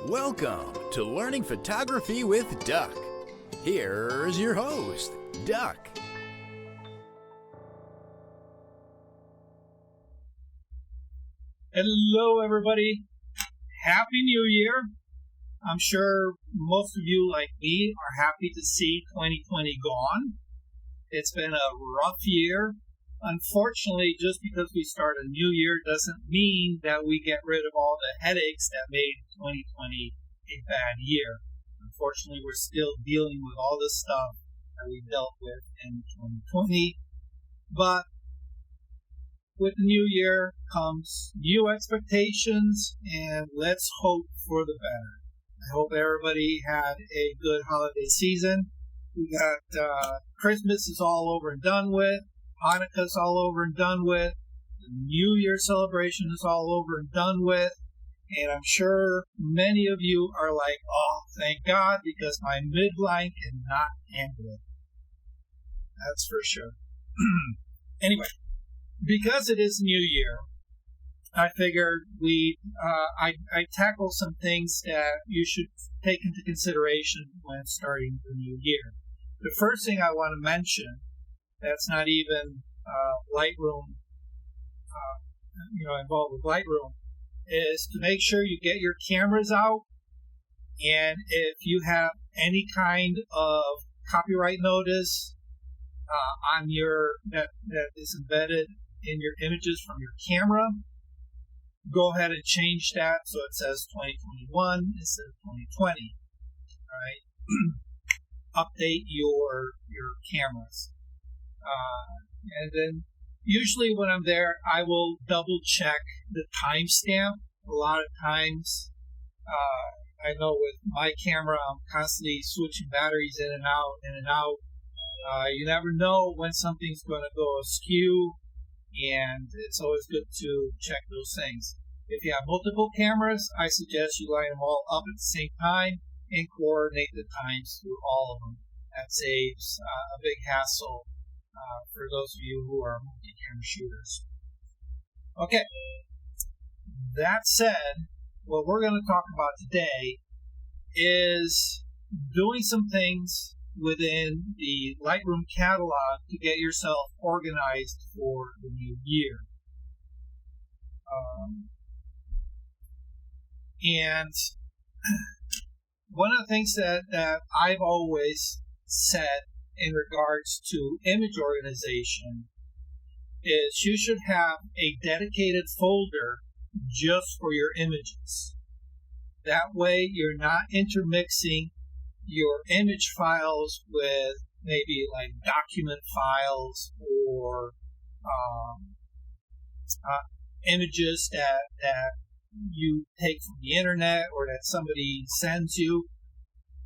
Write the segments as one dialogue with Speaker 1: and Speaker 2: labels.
Speaker 1: Welcome to Learning Photography with Duck. Here's your host, Duck.
Speaker 2: Hello, everybody. Happy New Year. I'm sure most of you, like me, are happy to see 2020 gone. It's been a rough year. Unfortunately, just because we start a new year doesn't mean that we get rid of all the headaches that made 2020 a bad year. Unfortunately, we're still dealing with all the stuff that we dealt with in 2020. But with the new year comes new expectations, and let's hope for the better. I hope everybody had a good holiday season. We got Christmas is all over and done with. Hanukkah's all over and done with. The New Year celebration is all over and done with. And I'm sure many of you are like, oh, thank God, because my midline cannot handle it. That's for sure. Anyway, because it is New Year, I figured I tackle some things that you should take into consideration when starting the new year. The first thing I want to mention, that's not even Lightroom, involved with Lightroom, is to make sure you get your cameras out, and if you have any kind of copyright notice on that is embedded in your images from your camera, go ahead and change that so it says 2021 instead of 2020. All right, update your cameras. And then usually when I'm there, I will double check the timestamp. A lot of times, I know with my camera, I'm constantly switching batteries in and out, in and out. You never know when something's going to go askew, and it's always good to check those things. If you have multiple cameras, I suggest you line them all up at the same time and coordinate the times through all of them. That saves a big hassle for those of you who are multi-camera shooters. Okay, that said, what we're going to talk about today is doing some things within the Lightroom catalog to get yourself organized for the new year. And one of the things that I've always said in regards to image organization is you should have a dedicated folder just for your images. That way you're not intermixing your image files with maybe like document files or images that you take from the internet or that somebody sends you.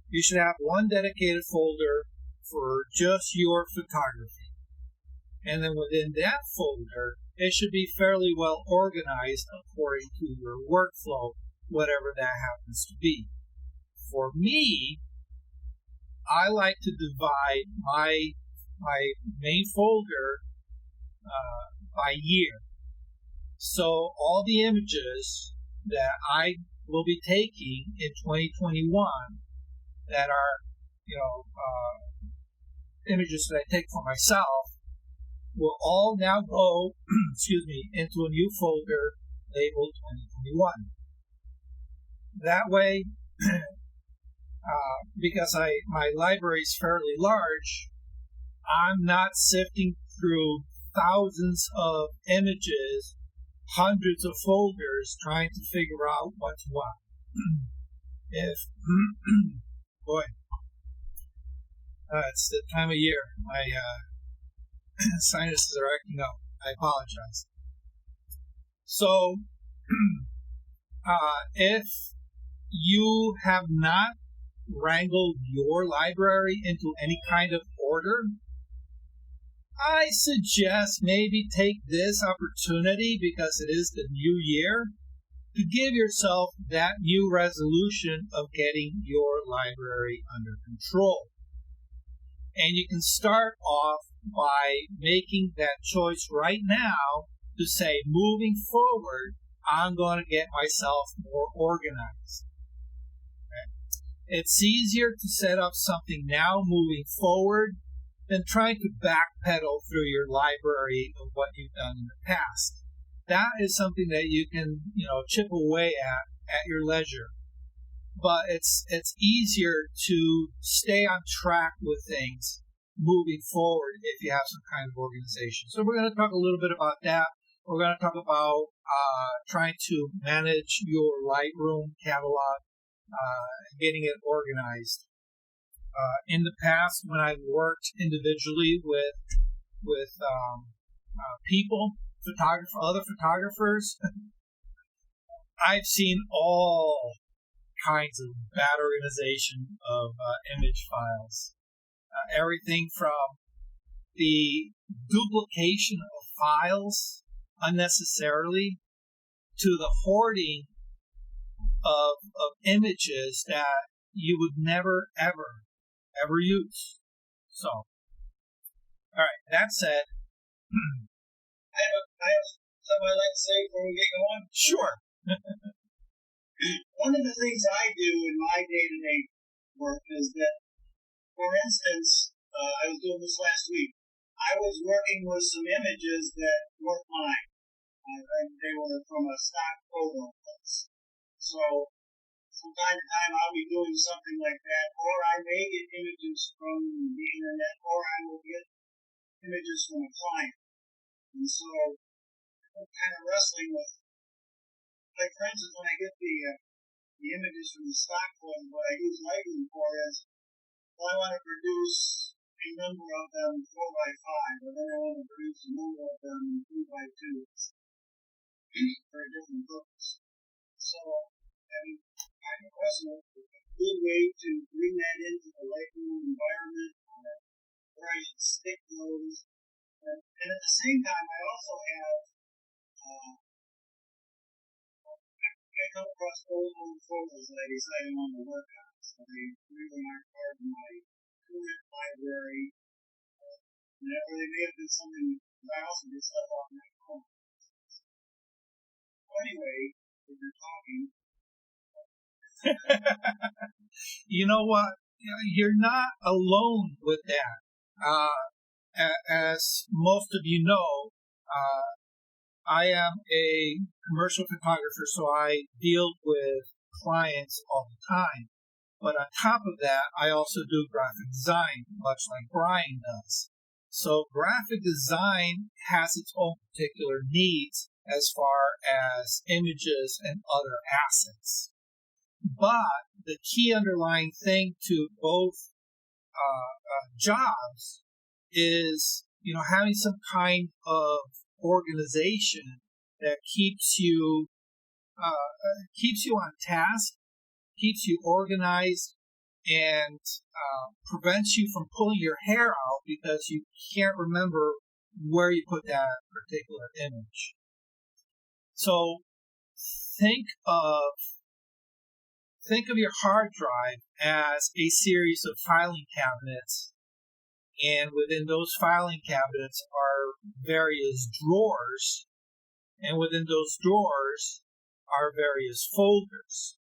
Speaker 2: You should have one dedicated folder for just your photography. And then within that folder, it should be fairly well organized according to your workflow, whatever that happens to be. For me, I like to divide my main folder by year. So all the images that I will be taking in 2021 that are, images that I take for myself will all now go, into a new folder labeled 2021. That way, because my library is fairly large, I'm not sifting through thousands of images, hundreds of folders, trying to figure out what's what. It's the time of year. My sinuses are acting up. I apologize. So, if you have not wrangled your library into any kind of order, I suggest maybe take this opportunity, because it is the new year, to give yourself that new resolution of getting your library under control. And you can start off by making that choice right now to say, moving forward, I'm going to get myself more organized. It's easier to set up something now moving forward than trying to backpedal through your library of what you've done in the past. That is something that you can, chip away at your leisure. But it's easier to stay on track with things moving forward if you have some kind of organization. So we're going to talk a little bit about that. We're going to talk about trying to manage your Lightroom catalog, getting it organized. In the past, when I've worked individually with people, other photographers, I've seen all kinds of bad organization of image files. Everything from the duplication of files unnecessarily to the hoarding of images that you would never, ever use. So, all right, that said,
Speaker 3: I have something I'd like to say before we get going.
Speaker 2: Sure.
Speaker 3: One of the things I do in my day-to-day work is that, for instance, I was doing this last week. I was working with some images that weren't mine. They were from a stock photo place. So, from time to time, I'll be doing something like that, or I may get images from the internet, or I will get images from a client. And so, I'm kind of wrestling with, like, for instance, when I get the images from the stock photo, what I use Lightroom for is, well, I want to produce a number of them 4x5, or then I want to produce a number of them 2x2 for a different purpose. So, I'm kind of wrestling with a good way to bring that into the Lightroom environment, where I should stick those. And at the same time, I also have, I come across old photos that I decided I want to work on. So they really aren't part of my current library. Or they may have been something that I also did stuff on my phone. So anyway, if you're talking.
Speaker 2: You know what? You're not alone with that. As most of you know, I am a commercial photographer, so I deal with clients all the time. But on top of that, I also do graphic design, much like Brian does. So graphic design has its own particular needs as far as images and other assets. But the key underlying thing to both jobs is, having some kind of organization that keeps you on task, keeps you organized, and prevents you from pulling your hair out because you can't remember where you put that particular image. So think of your hard drive as a series of filing cabinets, and within those filing cabinets are various drawers, and within those drawers are various folders.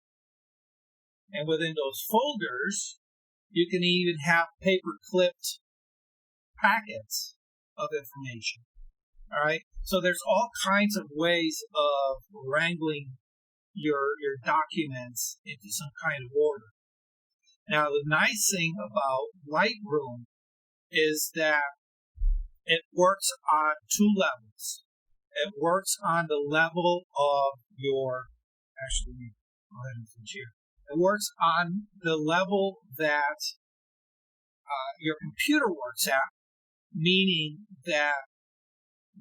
Speaker 2: And within those folders, you can even have paper-clipped packets of information. All right? So there's all kinds of ways of wrangling your documents into some kind of order. Now, the nice thing about Lightroom is that it works on two levels. It works on the level of your, actually, go ahead and switch here. It works on the level that your computer works at, meaning that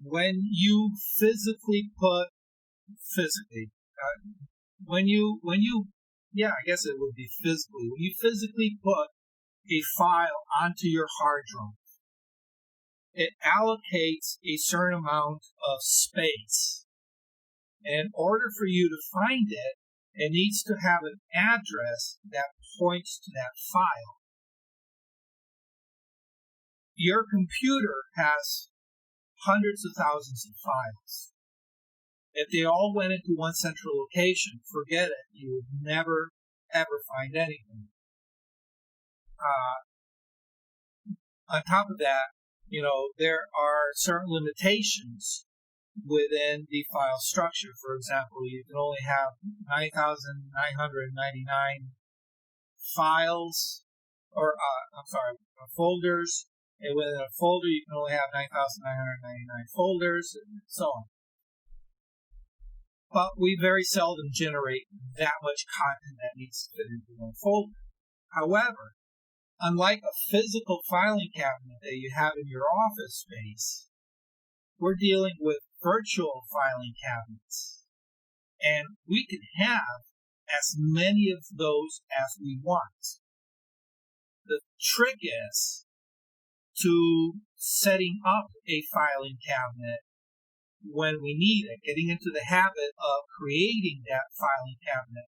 Speaker 2: when you I guess it would be physically, when you physically put a file onto your hard drive, it allocates a certain amount of space. And in order for you to find it, it needs to have an address that points to that file. Your computer has hundreds of thousands of files. If they all went into one central location, forget it. You would never, ever find anything. On top of that, there are certain limitations within the file structure. For example, you can only have 9,999 files, folders. And within a folder, you can only have 9,999 folders, and so on. But we very seldom generate that much content that needs to fit into one folder. However, unlike a physical filing cabinet that you have in your office space, we're dealing with virtual filing cabinets. And we can have as many of those as we want. The trick is to setting up a filing cabinet when we need it, getting into the habit of creating that filing cabinet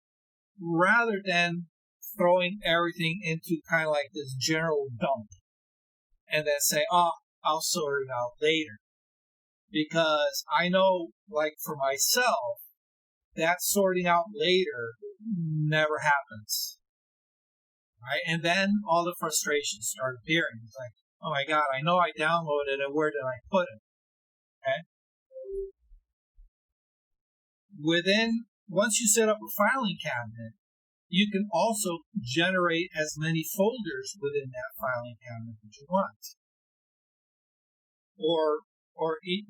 Speaker 2: rather than throwing everything into kind of like this general dump and then say, I'll sort it out later. Because I know, like for myself, that sorting out later never happens. Right? And then all the frustrations start appearing. It's like, oh my God, I know I downloaded it. Where did I put it? Okay. Once you set up a filing cabinet, you can also generate as many folders within that filing cabinet that you want. Or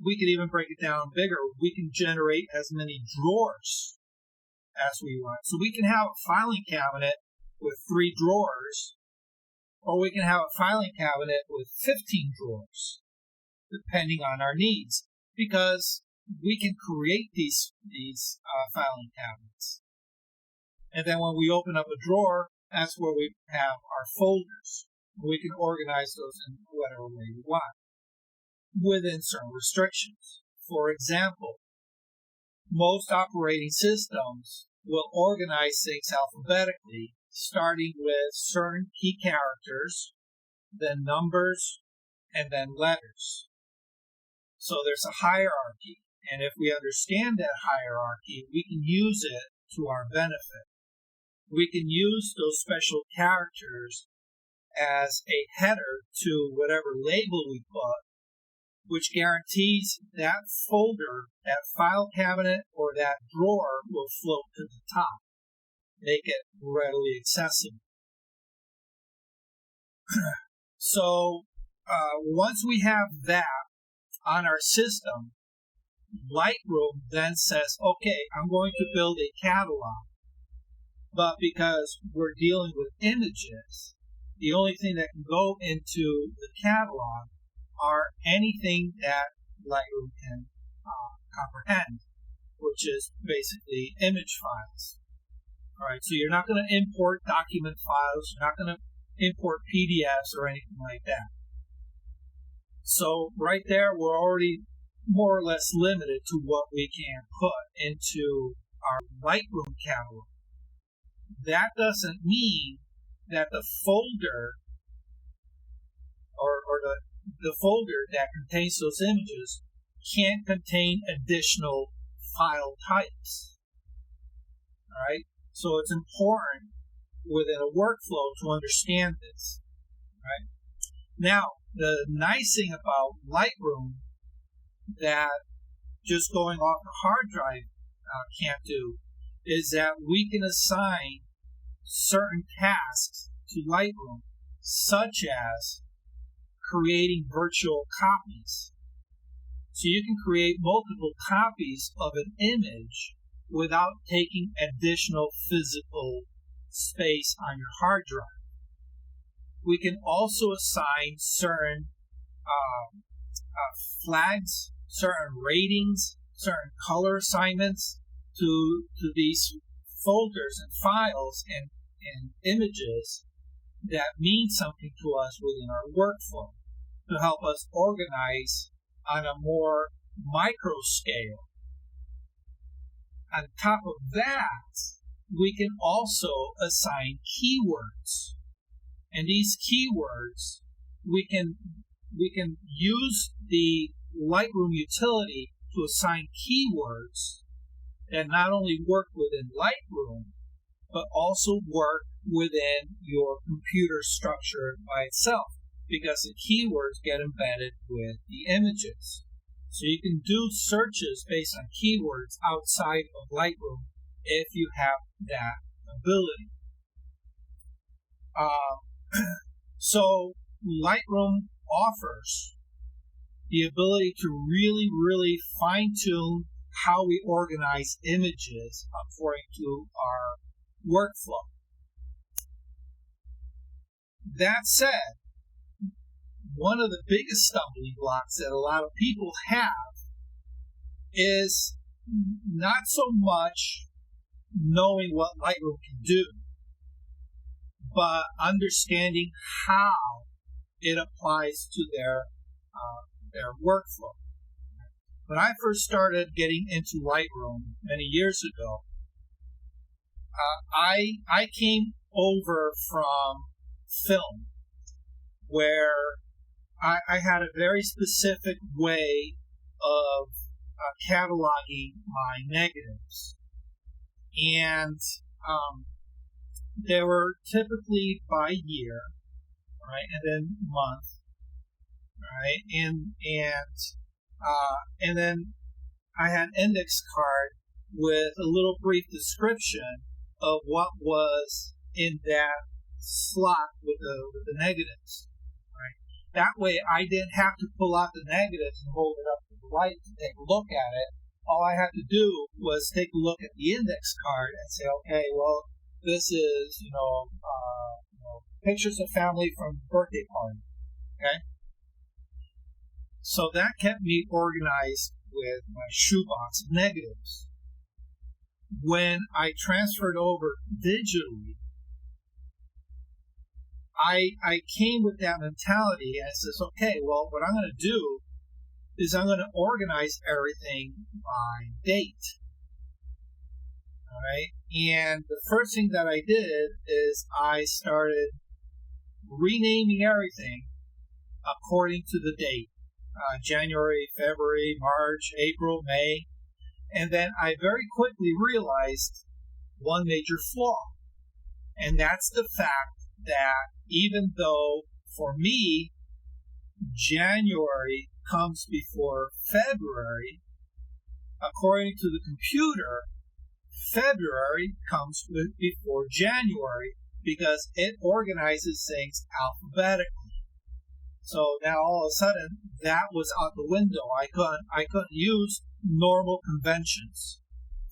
Speaker 2: we could even break it down bigger. We can generate as many drawers as we want. So we can have a filing cabinet with 3 drawers, or we can have a filing cabinet with 15 drawers, depending on our needs, because we can create these filing cabinets. And then when we open up a drawer, that's where we have our folders. We can organize those in whatever way we want, within certain restrictions. For example, most operating systems will organize things alphabetically, starting with certain key characters, then numbers, and then letters. So there's a hierarchy, and if we understand that hierarchy, we can use it to our benefit. We can use those special characters as a header to whatever label we put, which guarantees that folder, that file cabinet, or that drawer will float to the top, make it readily accessible. So once we have that on our system, Lightroom then says, okay, I'm going to build a catalog. But because we're dealing with images, the only thing that can go into the catalog are anything that Lightroom can comprehend, which is basically image files. All right, so you're not going to import document files, you're not going to import PDFs or anything like that. So right there, we're already more or less limited to what we can put into our Lightroom catalog. That doesn't mean that the folder or the folder that contains those images can't contain additional file types. All right? So it's important within a workflow to understand this. Right? Now, the nice thing about Lightroom that just going off the hard drive can't do is that we can assign certain tasks to Lightroom, such as creating virtual copies. So you can create multiple copies of an image without taking additional physical space on your hard drive. We can also assign certain flags, certain ratings, certain color assignments to these folders and files and images that mean something to us within our workflow to help us organize on a more micro scale. On top of that, we can also assign keywords. And these keywords, we can use the Lightroom utility to assign keywords that not only work within Lightroom, but also work within your computer structure by itself, because the keywords get embedded with the images. So you can do searches based on keywords outside of Lightroom if you have that ability. So Lightroom offers the ability to really, really fine-tune how we organize images according to our workflow. That said, one of the biggest stumbling blocks that a lot of people have is not so much knowing what Lightroom can do, but understanding how it applies to their workflow. When I first started getting into Lightroom many years ago, I came over from film, where I had a very specific way of cataloging my negatives, and they were typically by year, right, and then month, right, and then I had an index card with a little brief description of what was in that slot with the negatives. Right? That way, I didn't have to pull out the negatives and hold it up to the light to take a look at it. All I had to do was take a look at the index card and say, okay, well, this is pictures of family from birthday party. Okay, so that kept me organized with my shoebox of negatives. When I transferred over digitally, I came with that mentality and says, okay, well, what I'm going to do is I'm going to organize everything by date. All right. And the first thing that I did is I started renaming everything according to the date. January, February, March, April, May. And then I very quickly realized one major flaw. And that's the fact that even though for me, January comes before February, according to the computer, February comes before January because it organizes things alphabetically. So now all of a sudden that was out the window. I couldn't use normal conventions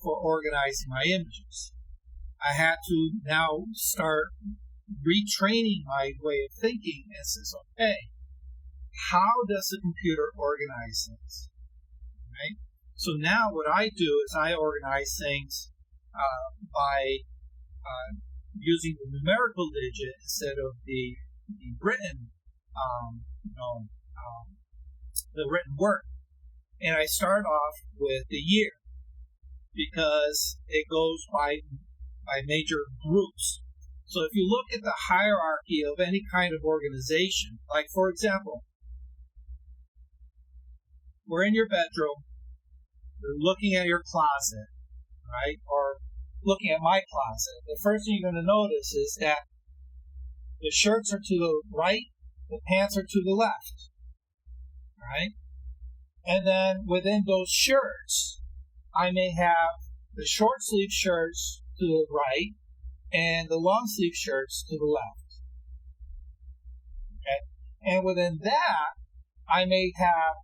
Speaker 2: for organizing my images. I had to now start retraining my way of thinking and says, okay, how does the computer organize things? Right? So now what I do is I organize things by using the numerical digit instead of the written, the written word. And I start off with the year because it goes by major groups. So if you look at the hierarchy of any kind of organization, like for example, we're in your bedroom, you're looking at your closet, right? Or looking at my closet. The first thing you're going to notice is that the shirts are to the right, the pants are to the left, right? And then within those shirts, I may have the short sleeve shirts to the right and the long sleeve shirts to the left. Okay? And within that, I may have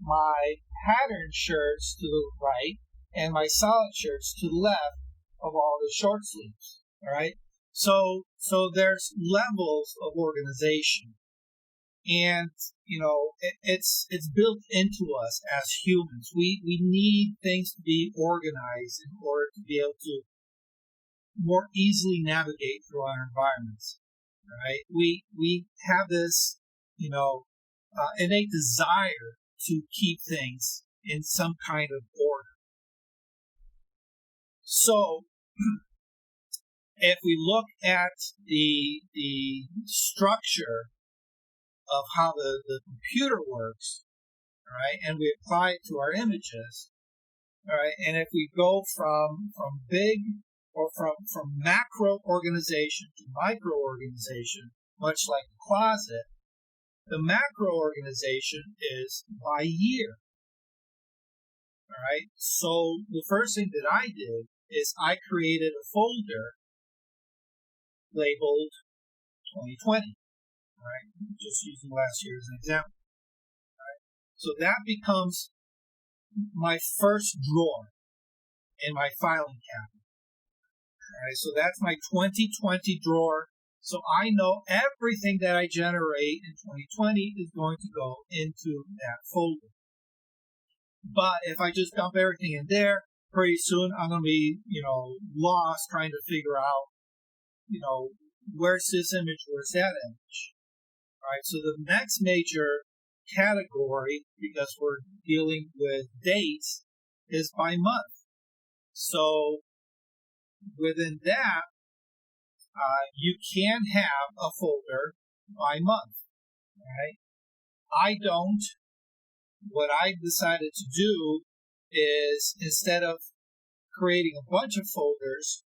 Speaker 2: my patterned shirts to the right and my solid shirts to the left of all the short sleeves. All right? So there's levels of organization. And, it's built into us as humans. We need things to be organized in order to be able to more easily navigate through our environments, right? We have this, innate desire to keep things in some kind of order. So, if we look at the structure of how the computer works, all right, and we apply it to our images, all right, and if we go from big or from macro organization to micro organization, much like the closet, the macro organization is by year. All right. So the first thing that I did is I created a folder labeled 2020. All right. Just using last year as an example. All right. So that becomes my first drawer in my filing cabinet. All right. So that's my 2020 drawer. So I know everything that I generate in 2020 is going to go into that folder. But if I just dump everything in there, pretty soon I'm going to be, lost trying to figure out, where's this image, where's that image. All right, so the next major category, because we're dealing with dates, is by month. So within that, you can have a folder by month. All right, I don't. What I decided to do is, instead of creating a bunch of folders,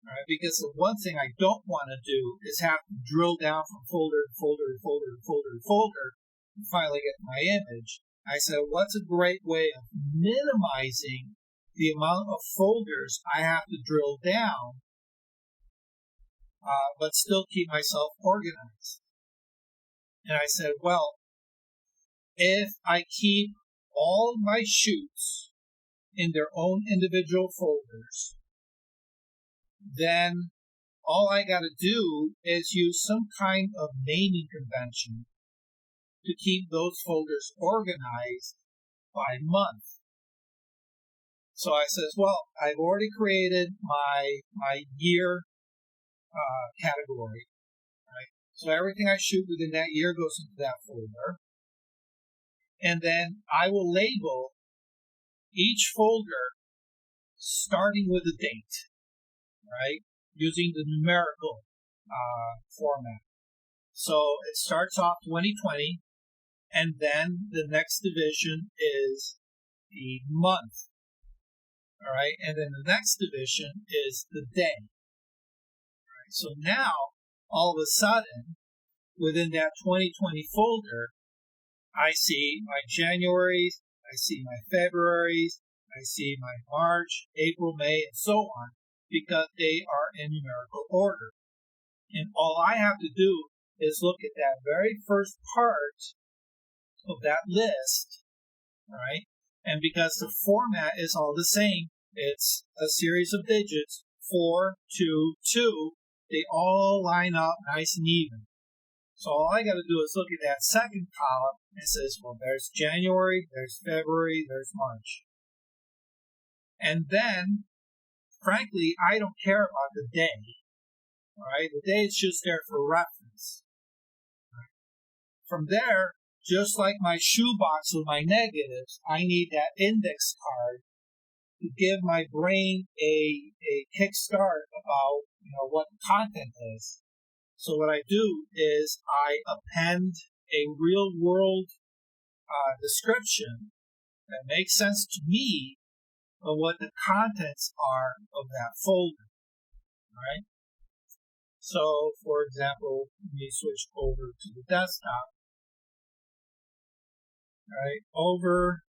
Speaker 2: right, because the one thing I don't want to do is have to drill down from folder to folder to folder to folder to folder and finally get my image, I said, what's a great way of minimizing the amount of folders I have to drill down, but still keep myself organized? And I said, well, if I keep all my shoots in their own individual folders, then all I got to do is use some kind of naming convention to keep those folders organized by month. So I says, well, I've already created my year category, right? So everything I shoot within that year goes into that folder. And then I will label each folder starting with a date, right? Using the numerical format. So it starts off 2020, and then the next division is the month, all right? And then the next division is the day. All right? So now, all of a sudden, within that 2020 folder, I see my Januaries, I see my Februaries, I see my March, April, May, and so on, because they are in numerical order. And all I have to do is look at that very first part of that list, right? And because the format is all the same, it's a series of digits, 4, 2, 2, they all line up nice and even. So all I got to do is look at that second column and says, well, there's January, there's February, there's March. And then, frankly, I don't care about the day. All right, the day is just there for reference. Right? From there, just like my shoebox with my negatives, I need that index card to give my brain a kickstart about what the content is. So what I do is I append a real-world description that makes sense to me of what the contents are of that folder. All right. So, for example, let me switch over to the desktop. All right. Over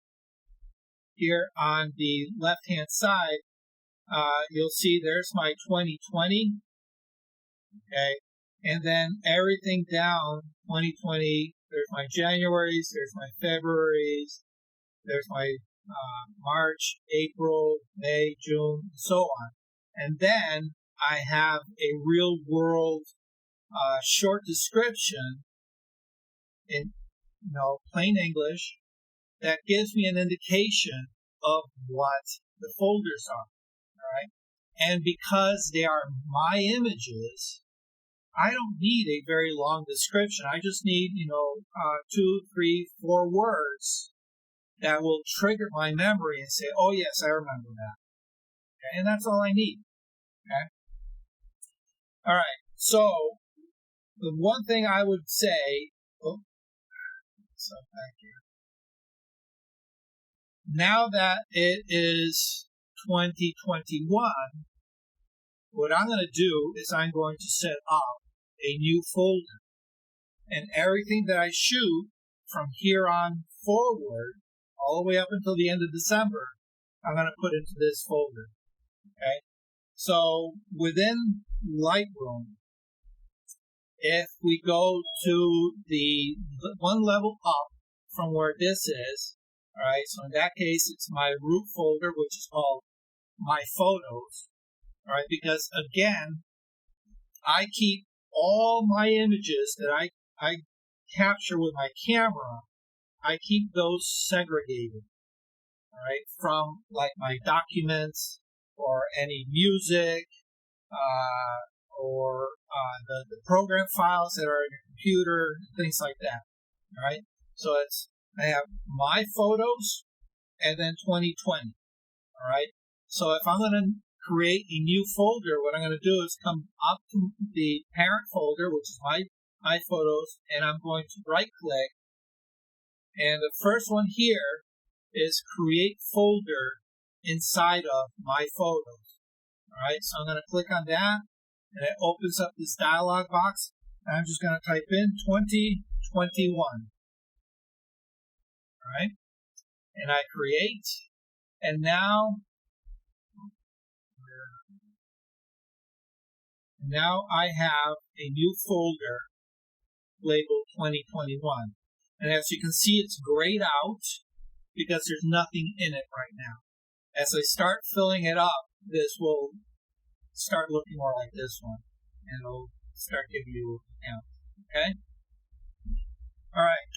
Speaker 2: here on the left-hand side, you'll see there's my 2020. Okay. And then everything down 2020, there's my Januaries, there's my Februaries, there's my March, April, May, June, and so on. And then I have a real world short description in plain English that gives me an indication of what the folders are. All right. And because they are my images, I don't need a very long description. I just need, 2, 3, 4 words that will trigger my memory and say, oh, yes, I remember that. Okay? And that's all I need. Okay? All right. So the one thing I would say, back here. Now that it is 2021, what I'm going to do is I'm going to set up a new folder. And everything that I shoot from here on forward, all the way up until the end of December, I'm going to put into this folder. Okay? So within Lightroom, if we go to the one level up from where this is, all right, so in that case, it's my root folder, which is called My Photos, all right, because again, I keep all my images that I capture with my camera, I keep those segregated, all right, from like my documents or any music, or the program files that are in your computer, things like that. All right. So I have my photos and then 2020. All right. So if I'm going to create a new folder, what I'm going to do is come up to the parent folder, which is my photos, and I'm going to right click. And the first one here is create folder inside of my photos. All right. So I'm going to click on that. And it opens up this dialog box. And I'm just going to type in 2021. All right. And I create. And now I have a new folder labeled 2021. And as you can see, it's grayed out because there's nothing in it right now. As I start filling it up, this will start looking more like this one, and it'll start giving you a count. Okay? All right.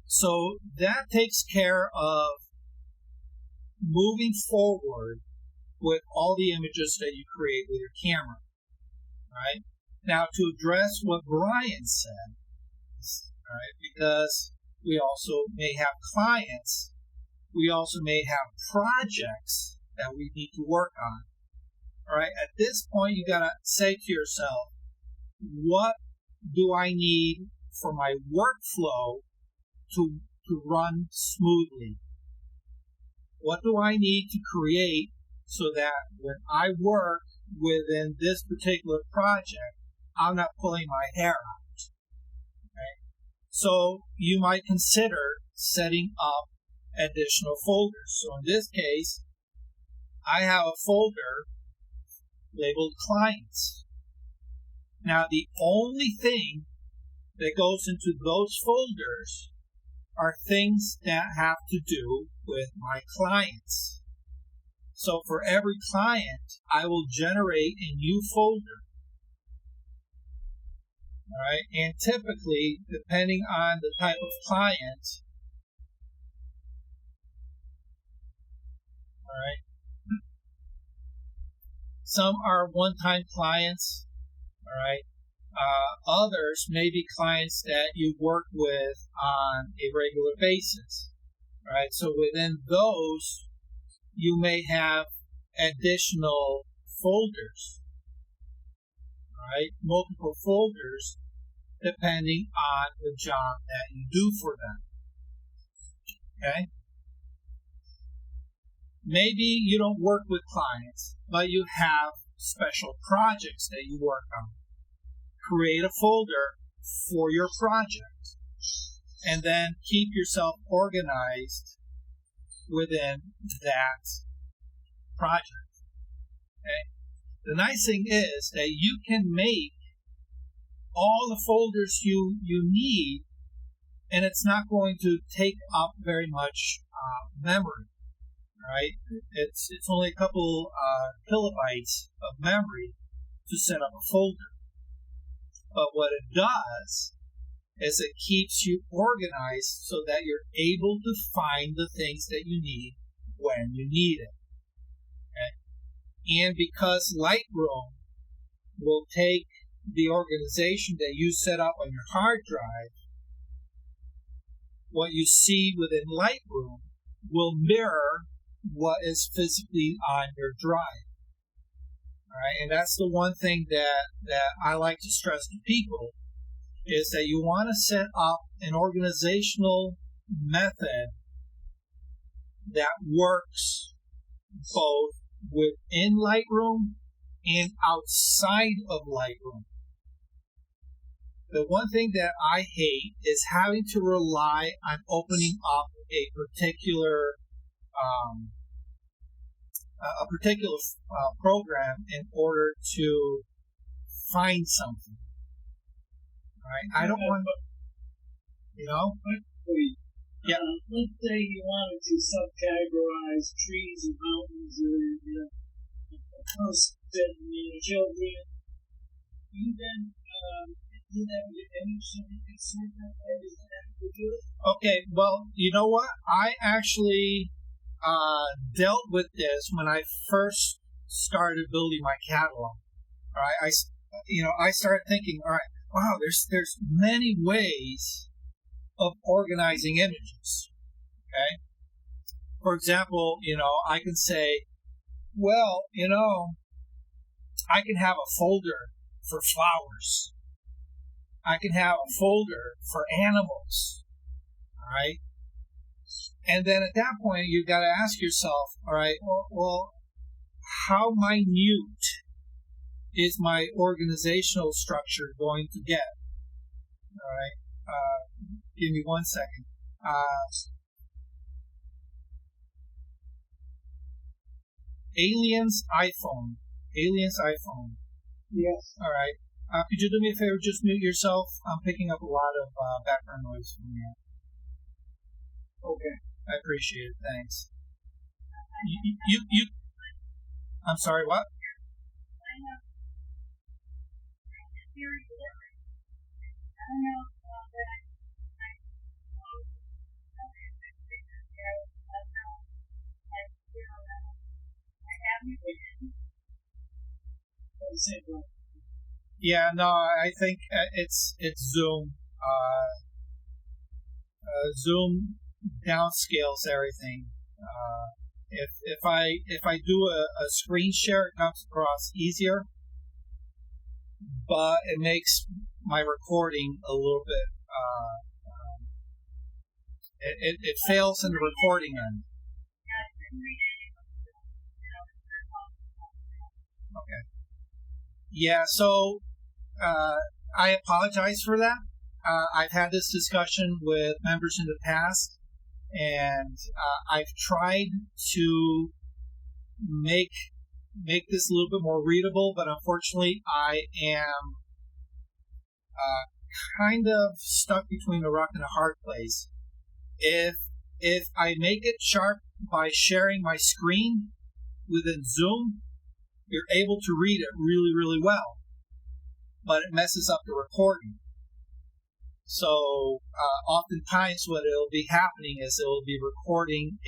Speaker 2: So that takes care of moving forward with all the images that you create with your camera. All right? Now, to address what Brian said, all right, because we also may have clients, we also may have projects that we need to work on. All right, at this point, you got to say to yourself, what do I need for my workflow to run smoothly? What do I need to create so that when I work within this particular project, I'm not pulling my hair out? Okay? So you might consider setting up additional folders. So in this case, I have a folder labeled clients. Now, the only thing that goes into those folders are things that have to do with my clients. So for every client, I will generate a new folder. All right, and typically, depending on the type of client, all right, some are one-time clients, all right. Others may be clients that you work with on a regular basis, all right. So within those, you may have additional folders, all right, multiple folders, depending on the job that you do for them, okay. Maybe you don't work with clients, but you have special projects that you work on. Create a folder for your project, and then keep yourself organized within that project. Okay? The nice thing is that you can make all the folders you need, and it's not going to take up very much memory. Right? It's only a couple kilobytes of memory to set up a folder. But what it does is it keeps you organized so that you're able to find the things that you need when you need it. Okay? And because Lightroom will take the organization that you set up on your hard drive, what you see within Lightroom will mirror what is physically on your drive. All right, and that's the one thing that I like to stress to people is that you want to set up an organizational method that works both within Lightroom and outside of Lightroom. The one thing that I hate is having to rely on opening up a particular program in order to find something. All right, I don't want, Yeah.
Speaker 3: Let's say you wanted to subcategorize trees and mountains or coast and children. You then do that with your image so you can sort that way. Is that how you do it?
Speaker 2: Okay, well, you know what? I actually dealt with this when I first started building my catalog. All right, I started thinking, all right, wow, there's many ways of organizing images. Okay, for example, I can say, well, I can have a folder for flowers. I can have a folder for animals. All right. And then at that point, you've got to ask yourself, all right, well, how minute is my organizational structure going to get? All right. Give me 1 second. Alien's iPhone.
Speaker 3: Yes.
Speaker 2: All right. Could you do me a favor? Just mute yourself. I'm picking up a lot of background noise from you.
Speaker 3: Okay.
Speaker 2: I appreciate it. Thanks. You. I'm sorry. What? Yeah. No. I think it's Zoom. Zoom downscales everything. If I do a screen share, it comes across easier, but it makes my recording a little bit. It fails in the recording end. Okay. Yeah. So I apologize for that. I've had this discussion with members in the past, and I've tried to make this a little bit more readable, but unfortunately I am kind of stuck between a rock and a hard place. If I make it sharp by sharing my screen within Zoom, you're able to read it really, really well, but it messes up the recording. So oftentimes what it'll be happening is it'll be recording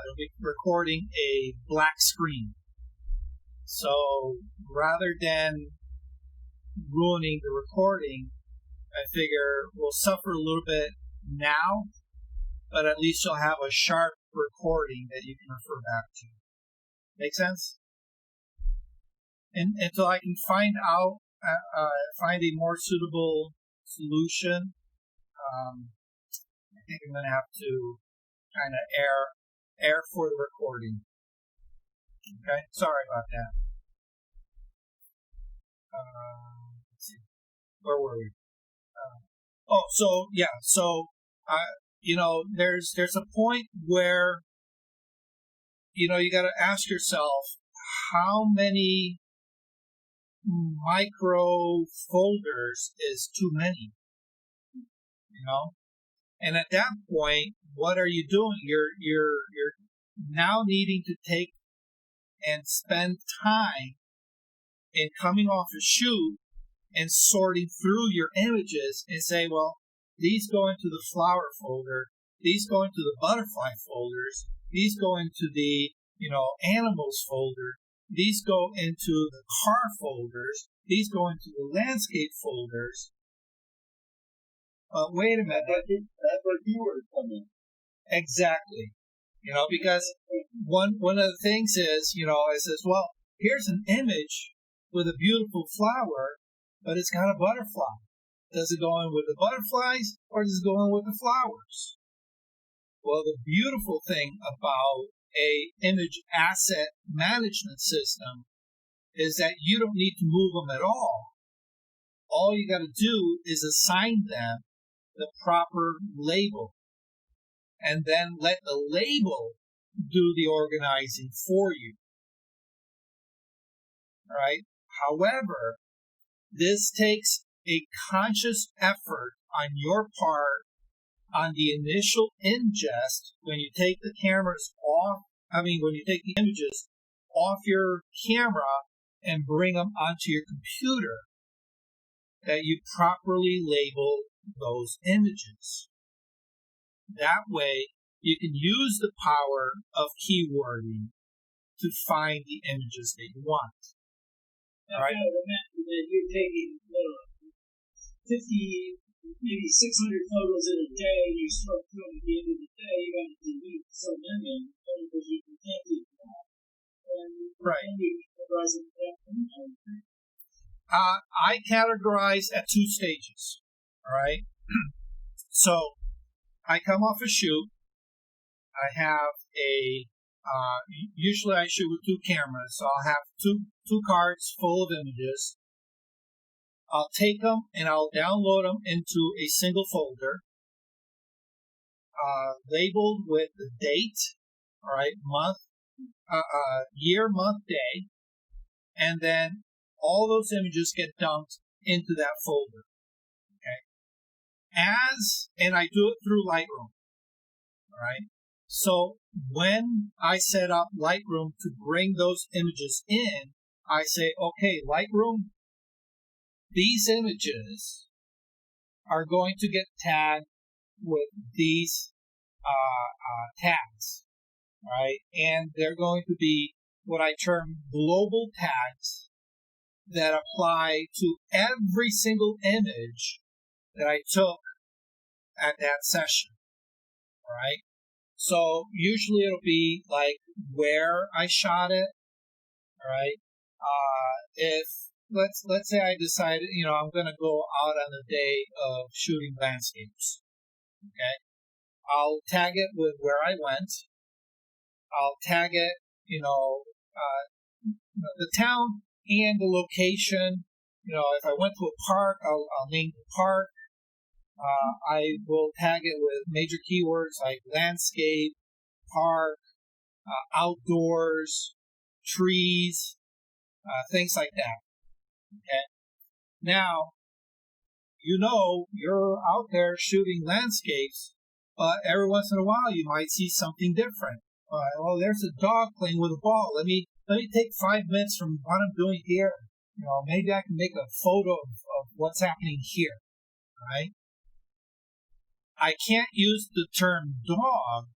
Speaker 2: it'll be recording a black screen. So rather than ruining the recording, I figure we'll suffer a little bit now, but at least you'll have a sharp recording that you can refer back to. Make sense? And until I can find a more suitable solution, I think I'm going to have to kind of air for the recording. Okay, sorry about that. Let's see, where were we? There's a point where you got to ask yourself how many micro folders is too many. And at that point, what are you doing? You're now needing to take and spend time in coming off a shoot and sorting through your images and say, well, these go into the flower folder, these go into the butterfly folders, these go into the animals folder, these go into the car folders, these go into the landscape folders. Wait a minute.
Speaker 3: That's where keywords come in.
Speaker 2: Exactly. Because one of the things is, it says, well, here's an image with a beautiful flower, but it's got a butterfly. Does it go in with the butterflies or does it go in with the flowers? Well, the beautiful thing about a image asset management system is that you don't need to move them at all. All you got to do is assign them the proper label and then let the label do the organizing for you. All right? However, this takes a conscious effort on your part on the initial ingest when you take the cameras off, when you take the images off your camera and bring them onto your computer, that you properly label those images. That way, you can use the power of keywording to find the images that you want.
Speaker 3: Now, right. Imagine that you're taking 50, maybe 600 photos in a day, and you start doing at the end of the day, you're going to delete so many because you can't do that. And
Speaker 2: right.
Speaker 3: And you categorize it that way.
Speaker 2: I categorize at 2 stages. All right. So I come off a shoot. I have usually I shoot with 2 cameras. So I'll have two cards full of images. I'll take them and I'll download them into a single folder, labeled with the date, all right, month, year, month, day, and then all those images get dumped into that folder. Okay. And I do it through Lightroom. All right. So when I set up Lightroom to bring those images in, I say, okay, Lightroom, these images are going to get tagged with these tags, right? And they're going to be what I term global tags that apply to every single image that I took at that session, right? So usually it'll be like where I shot it, all right? If let's say I decided, I'm going to go out on the day of shooting landscapes, okay? I'll tag it with where I went. I'll tag it, the town and the location. If I went to a park, I'll name the park. I will tag it with major keywords like landscape, park, outdoors, trees, things like that. Okay. Now, you're out there shooting landscapes, but every once in a while you might see something different. Oh, there's a dog playing with a ball. Let me take 5 minutes from what I'm doing here. Maybe I can make a photo of what's happening here. Right? I can't use the term dog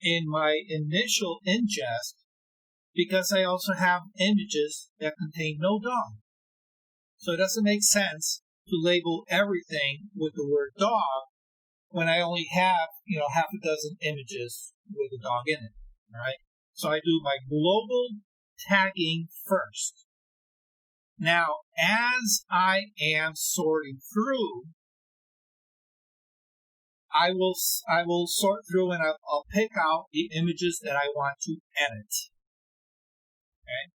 Speaker 2: in my initial ingest because I also have images that contain no dog. So it doesn't make sense to label everything with the word dog when I only have, half a dozen images with a dog in it, all right? So I do my global tagging first. Now, as I am sorting through, I will sort through and I'll pick out the images that I want to edit. Okay?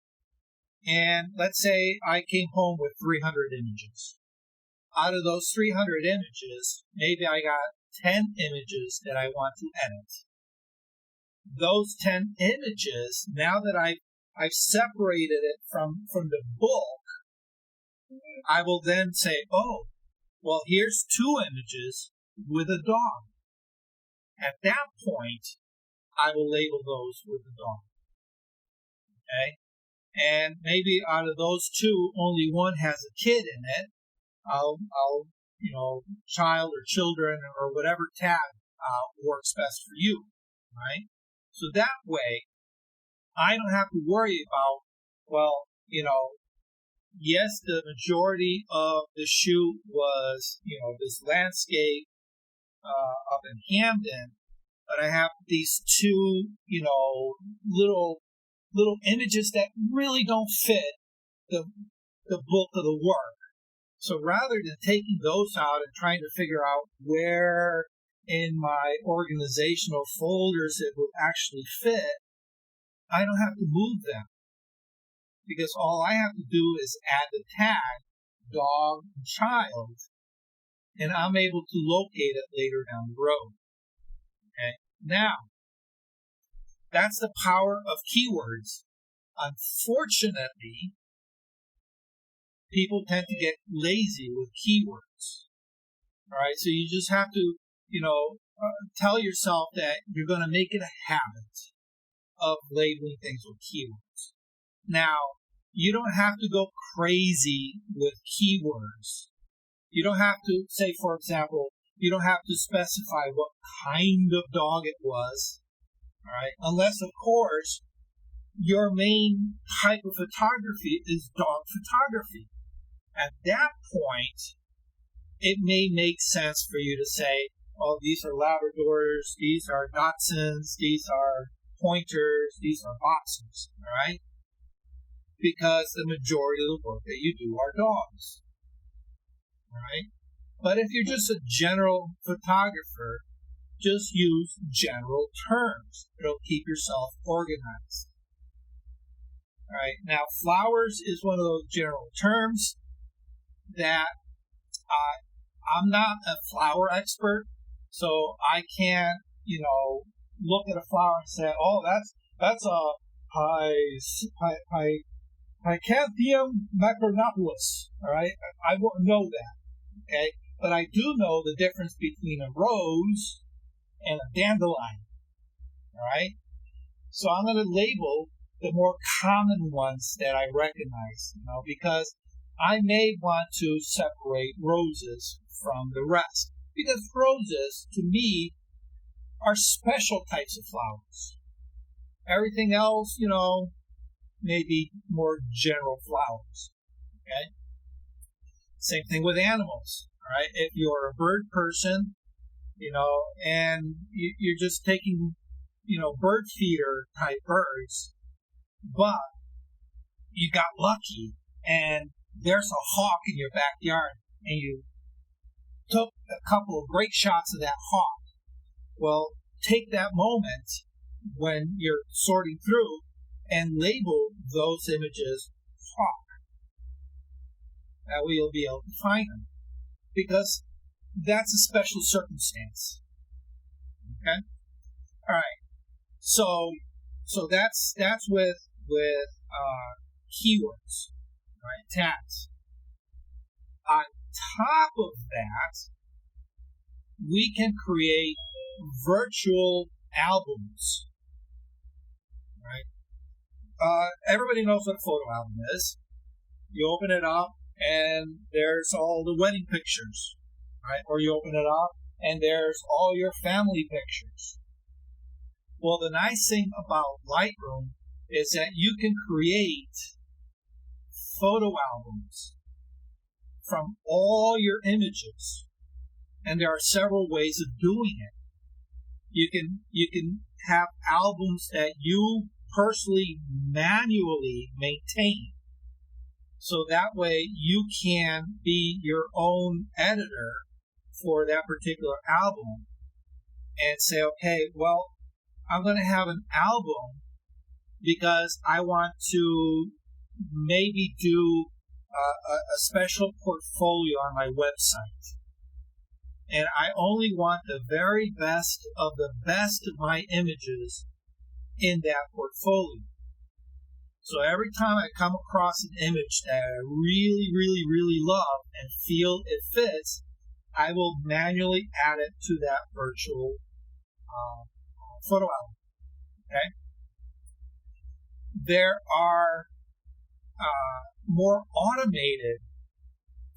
Speaker 2: And let's say I came home with 300 images. Out of those 300 images, maybe I got 10 images that I want to edit. Those 10 images, now that I've separated it from the bulk, I will then say, oh, well, here's 2 images with a dog. At that point, I will label those with a dog. Okay? And maybe out of those 2, only one has a kid in it. I'll child or children or whatever tag works best for you, right? So that way, I don't have to worry about, yes, the majority of the shoot was, this landscape up in Hamden, but I have these 2, little images that really don't fit the bulk of the work. So rather than taking those out and trying to figure out where in my organizational folders that will actually fit, I don't have to move them, because all I have to do is add the tag dog and child, and I'm able to locate it later down the road. Okay. Now, that's the power of keywords. Unfortunately, people tend to get lazy with keywords. All right, so you just have to, tell yourself that you're going to make it a habit of labeling things with keywords. Now, you don't have to go crazy with keywords. You don't have to say, for example, you don't have to specify what kind of dog it was, all right? Unless, of course, your main type of photography is dog photography. At that point, it may make sense for you to say, oh, these are Labradors, these are Dachshunds, these are Pointers, these are Boxers, all right? Because the majority of the work that you do are dogs. All right? But if you're just a general photographer, just use general terms. It'll keep yourself organized. All right? Now, flowers is one of those general terms that I'm not a flower expert, so I can't, look at a flower and say, oh, that's a Pycanthum macronopoulos, all right? I won't know that, okay? But I do know the difference between a rose and a dandelion, all right? So I'm going to label the more common ones that I recognize, because I may want to separate roses from the rest, because roses, to me, are special types of flowers. Everything else, maybe more general flowers. Okay? Same thing with animals. All right? If you're a bird person, and you're just taking, bird feeder type birds, but you got lucky and there's a hawk in your backyard and you took a couple of great shots of that hawk. Well, take that moment when you're sorting through and label those images hawk. That way you'll be able to find them, because that's a special circumstance. Okay? All right. So that's with keywords, right? Tags. On top of that, we can create virtual albums. Right? Everybody knows what a photo album is. You open it up and there's all the wedding pictures, right? Or you open it up and there's all your family pictures. Well, the nice thing about Lightroom is that you can create photo albums from all your images, and there are several ways of doing it. You can have albums that you personally manually maintain, so that way you can be your own editor for that particular album and say, okay, well, I'm going to have an album because I want to maybe do a special portfolio on my website. And I only want the very best of my images in that portfolio. So every time I come across an image that I really, really, really love and feel it fits, I will manually add it to that virtual photo album. Okay? There are more automated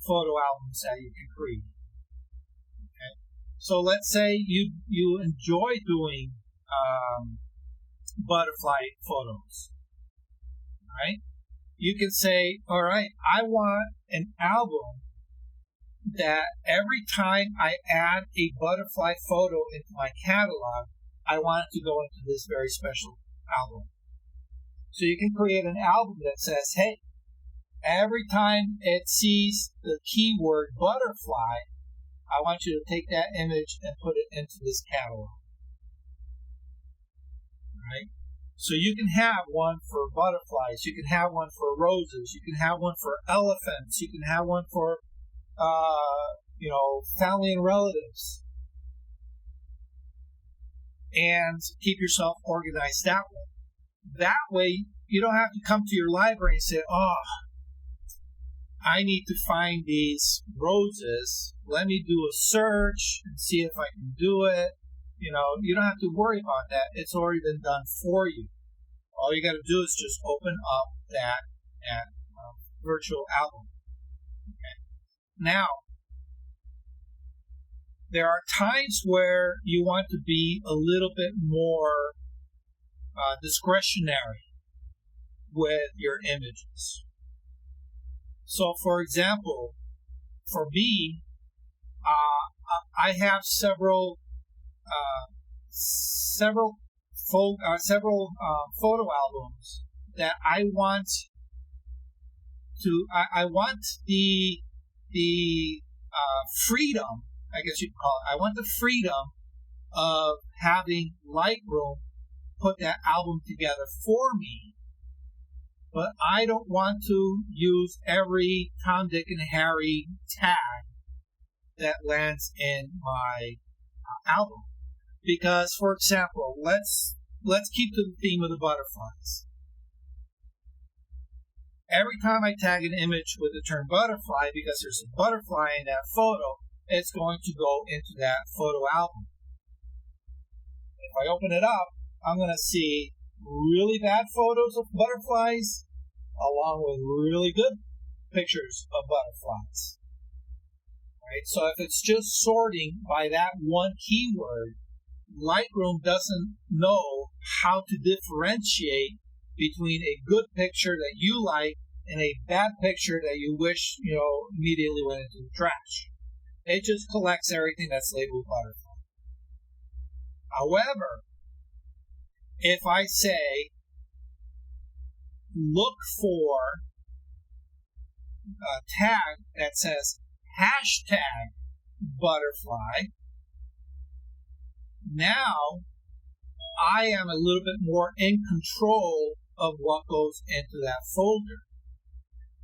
Speaker 2: photo albums that you can create. Okay? So let's say you enjoy doing butterfly photos. Right? You can say, all right, I want an album that every time I add a butterfly photo into my catalog, I want it to go into this very special album. So you can create an album that says, hey, every time it sees the keyword butterfly, I want you to take that image and put it into this catalog. Right? So you can have one for butterflies, you can have one for roses, you can have one for elephants, you can have one for, family and relatives. And keep yourself organized that way. That way, you don't have to come to your library and say, I need to find these roses. Let me do a search and see if I can do it. You don't have to worry about that. It's already been done for you. All you got to do is just open up that virtual album. Okay. Now, there are times where you want to be a little bit more discretionary with your images. So, for example, for me, I have several photo albums that I want to. I want the freedom, I guess you could call it. I want the freedom of having Lightroom put that album together for me. But I don't want to use every Tom, Dick, and Harry tag that lands in my album. Because, for example, let's keep to the theme of the butterflies. Every time I tag an image with the term butterfly, because there's a butterfly in that photo, it's going to go into that photo album. If I open it up, I'm going to see really bad photos of butterflies along with really good pictures of butterflies. Right? So if it's just sorting by that one keyword, Lightroom doesn't know how to differentiate between a good picture that you like and a bad picture that you wish, immediately went into the trash. It just collects everything that's labeled butterfly. However, if I say, look for a tag that says hashtag butterfly, now I am a little bit more in control of what goes into that folder.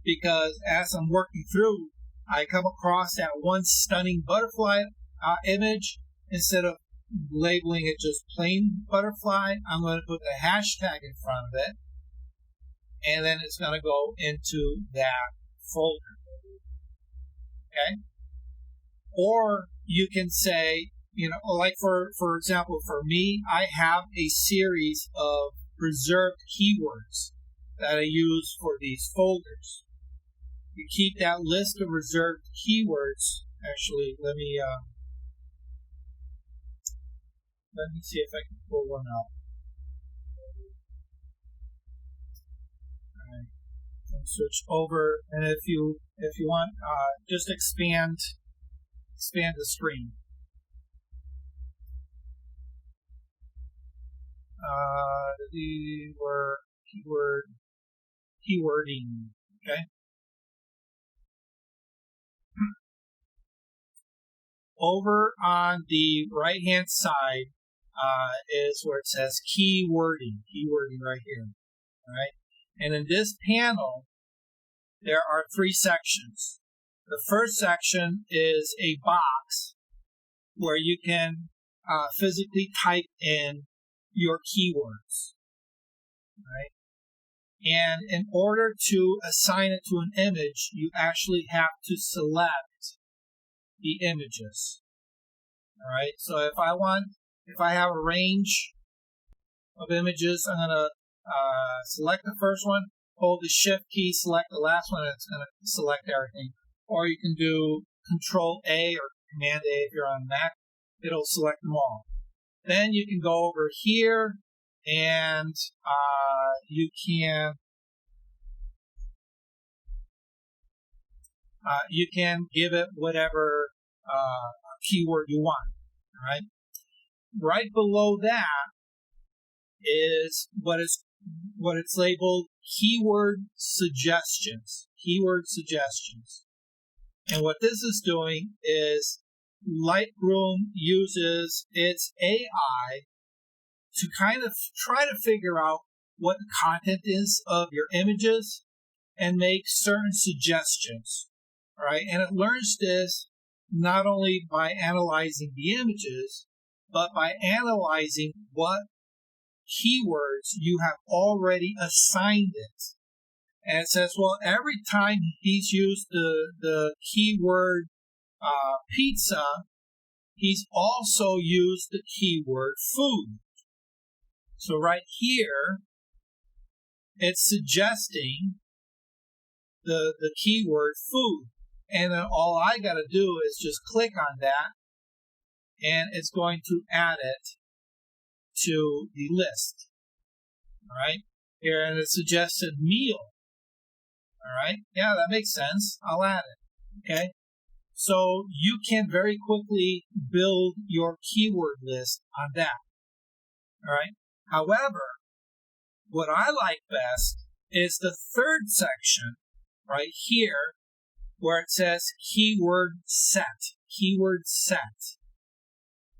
Speaker 2: Because as I'm working through, I come across that one stunning butterfly image. Instead of labeling it just plain butterfly, I'm going to put the hashtag in front of it, and then it's going to go into that folder. Okay? Or you can say, like for example, for me, I have a series of reserved keywords that I use for these folders. You keep that list of reserved keywords. Actually, let me see if I can pull one up. All right. And switch over, and if you want, just expand the screen. Keywording. Okay. Over on the right-hand side is where it says keywording. Keywording right here. All right. And in this panel, there are 3 sections. The first section is a box where you can physically type in your keywords. Right? And in order to assign it to an image, you actually have to select the images. All right. So if I have a range of images, I'm going to select the first one, hold the Shift key, select the last one, and it's going to select everything. Or you can do Control A or Command A if you're on Mac. It'll select them all. Then you can go over here and you can give it whatever keyword you want. All right. Right below that is what it's labeled keyword suggestions. Keyword suggestions. And what this is doing is Lightroom uses its AI to kind of try to figure out what the content is of your images and make certain suggestions, right? And it learns this not only by analyzing the images, but by analyzing what keywords you have already assigned it. And it says, well, every time he's used the keyword pizza, he's also used the keyword food. So right here, it's suggesting the keyword food. And then all I got to do is just click on that, and it's going to add it to the list. All right? Here, and it suggested meal. All right? Yeah, that makes sense. I'll add it. Okay? So you can very quickly build your keyword list on that. All right? However, what I like best is the third section right here where it says keyword set. Keyword set.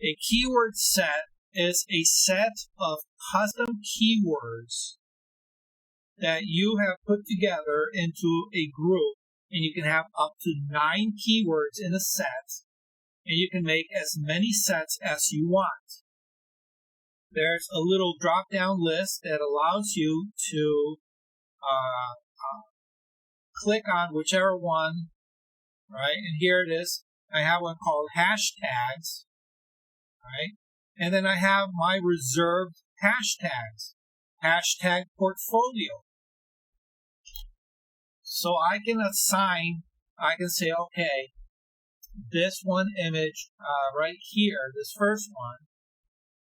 Speaker 2: A keyword set is a set of custom keywords that you have put together into a group, and you can have up to 9 keywords in a set, and you can make as many sets as you want. There's a little drop-down list that allows you to click on whichever one, right? And here it is. I have one called hashtags, right? And then I have my reserved hashtags. Hashtag portfolio. So I can assign, I can say, okay, this one image right here, this first one,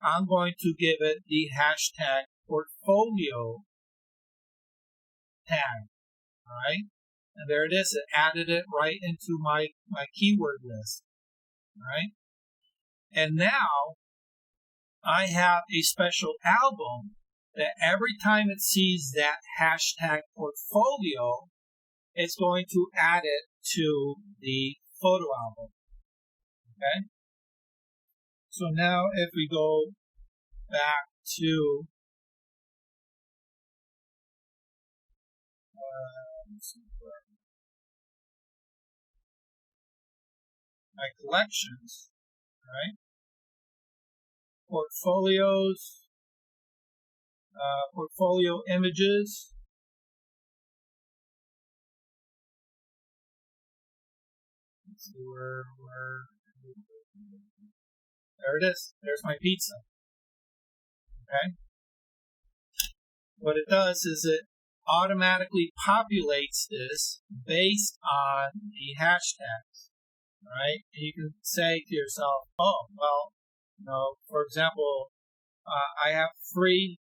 Speaker 2: I'm going to give it the hashtag portfolio tag. All right? And there it is. It added it right into my keyword list. All right? And now I have a special album that every time it sees that hashtag portfolio, it's going to add it to the photo album. Okay? So now if we go back to my collections, right? Portfolios, portfolio images. Let's see where there it is. There's my pizza. Okay. What it does is it automatically populates this based on the hashtags. Right? And you can say to yourself, oh, well, for example, I have three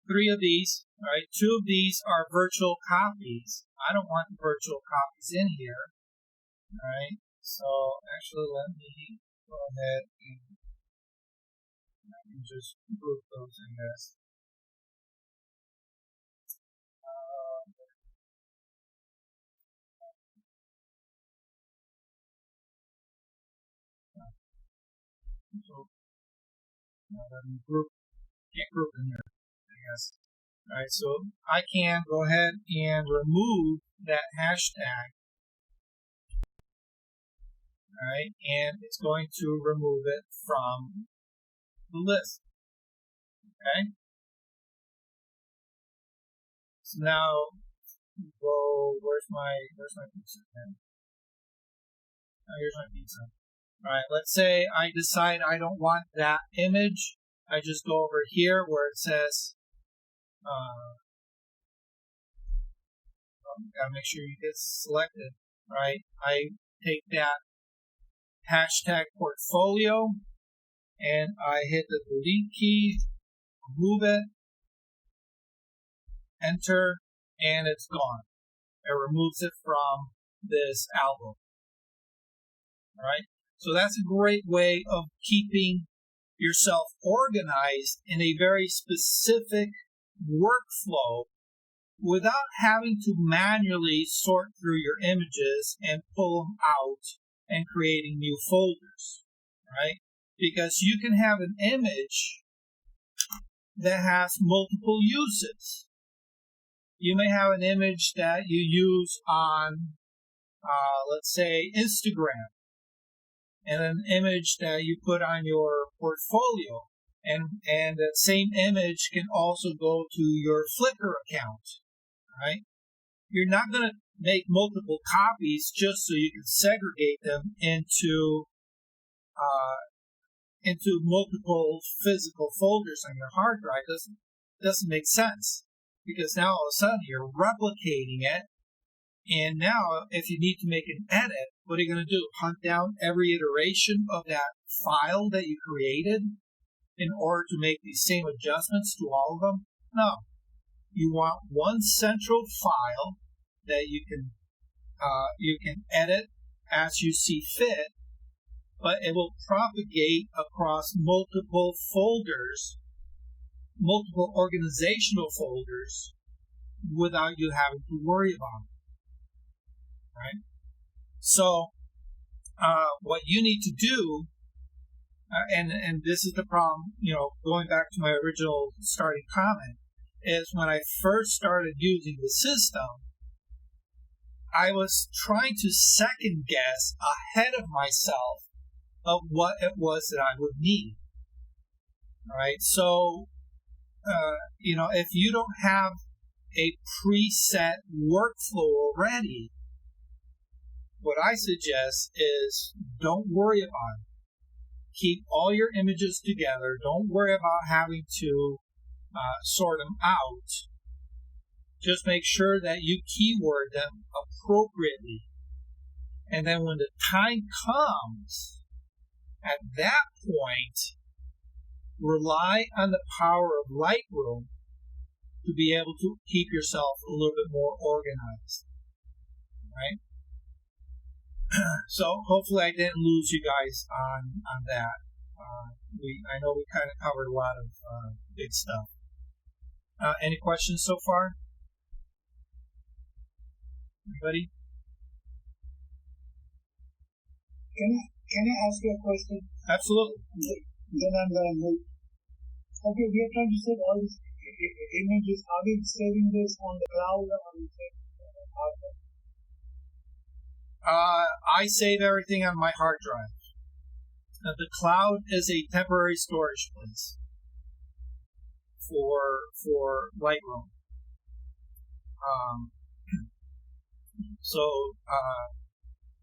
Speaker 2: of these, right? 2 of these are virtual copies. I don't want virtual copies in here, right? So actually, let me go ahead and I can just group those in this. So let me can't group in here, I guess. All right, so I can go ahead and remove that hashtag. All right, and it's going to remove it from the list. Okay. So now, where's my pizza? Oh, here's my pizza. All right, let's say I decide I don't want that image. I just go over here where it says, gotta make sure you get selected, right? I take that hashtag portfolio and I hit the delete key, remove it, enter, and it's gone. It removes it from this album. All right? So that's a great way of keeping yourself organized in a very specific workflow without having to manually sort through your images and pull them out and creating new folders. right? Because you can have an image that has multiple uses. You may have an image that you use on, let's say, Instagram, and an image that you put on your portfolio. And that same image can also go to your Flickr account, right? You're not going to make multiple copies just so you can segregate them into multiple physical folders on your hard drive. Doesn't make sense, because now all of a sudden you're replicating it, and now if you need to make an edit, what are you going to do? Hunt down every iteration of that file that you created in order to make these same adjustments to all of them? No. You want one central file that you can edit as you see fit, but it will propagate across multiple folders, multiple organizational folders, without you having to worry about it, right? So what you need to do, and this is the problem, going back to my original starting comment, is when I first started using the system, I was trying to second guess ahead of myself of what it was that I would need. All right. So, if you don't have a preset workflow already, what I suggest is don't worry about it. Keep all your images together. Don't worry about having to sort them out. Just make sure that you keyword them appropriately. And then when the time comes, at that point, rely on the power of Lightroom to be able to keep yourself a little bit more organized. Right? So hopefully I didn't lose you guys on that. I know we kind of covered a lot of big stuff. Any questions so far? Anybody?
Speaker 3: Can I ask you a question?
Speaker 2: Absolutely.
Speaker 3: Then I'm gonna move. Okay, we are trying to save all these images. Are we saving this on the cloud or are we saving it on the hard drive?
Speaker 2: I save everything on my hard drive. The cloud is a temporary storage place for Lightroom.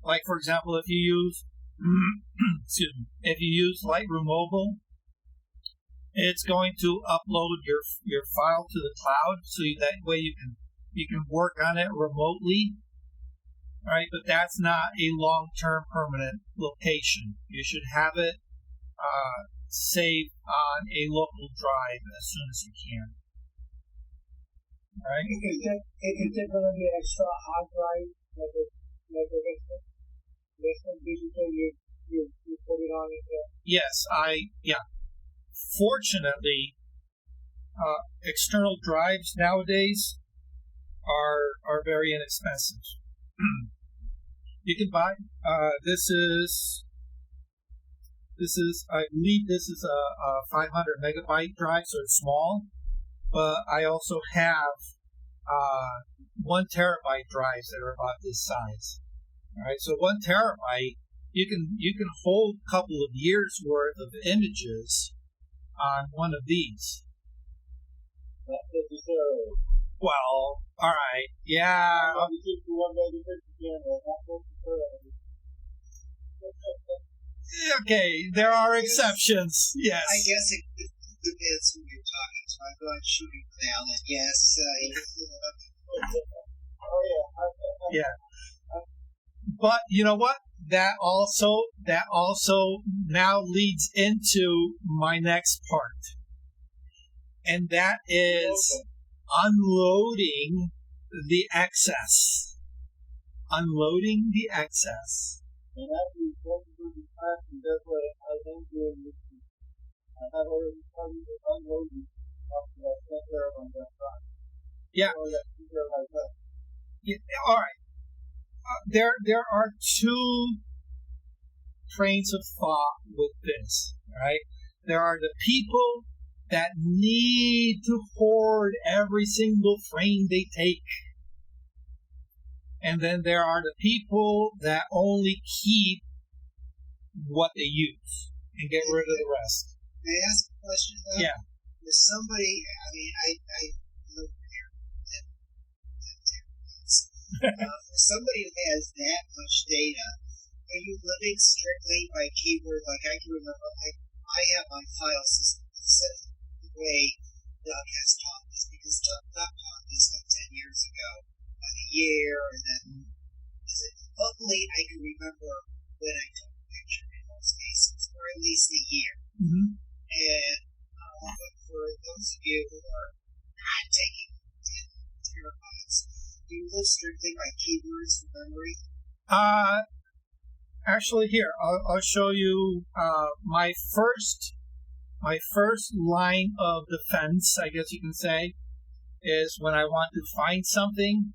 Speaker 2: Like for example, if you use Lightroom Mobile, it's going to upload your file to the cloud, so that way you can work on it remotely. All right, but that's not a long-term permanent location. You should have it saved on a local drive as soon as you can. All right.
Speaker 3: Is that going to be an extra hard drive like a Western Digital? You put it on it there?
Speaker 2: Yes, Fortunately, external drives nowadays are very inexpensive. You can buy. This is I believe this is a 500 megabyte drive, so it's small. But I also have 1 terabyte drives that are about this size. All right, so 1 terabyte, you can hold a couple of years worth of images on one of these. Well, all right, yeah. Okay, there are exceptions. Yes.
Speaker 4: I guess it depends who you're talking to. I'm going shooting with Alan. Yes.
Speaker 2: Yeah. But you know what? That also now leads into my next part, and that is unloading the excess. Unloading the excess.
Speaker 3: And as we go through the class, and that's what I don't do in this week. I have already started to unload it after I sent her on that time.
Speaker 2: Yeah.
Speaker 3: So that figure like that.
Speaker 2: Yeah. All right. There are trains of thought with this, right? There are the people that need to hoard every single frame they take. And then there are the people that only keep what they use and get rid of the rest.
Speaker 4: May I ask a question though?
Speaker 2: Yeah.
Speaker 4: There's somebody, I mean, I live here in for somebody who has that much data, are you living strictly by keyword? Like I can remember, I have my file system set the way Doug has taught this, because Doug taught this like 10 years ago, about a year, and then luckily I can remember when I took a picture in most cases, or at least a year.
Speaker 2: Mm-hmm.
Speaker 4: And but for those of you who are not taking 10 terabytes, do you live strictly by keywords for memory?
Speaker 2: Actually, here I'll show you my first line of defense, I guess you can say, is when I want to find something,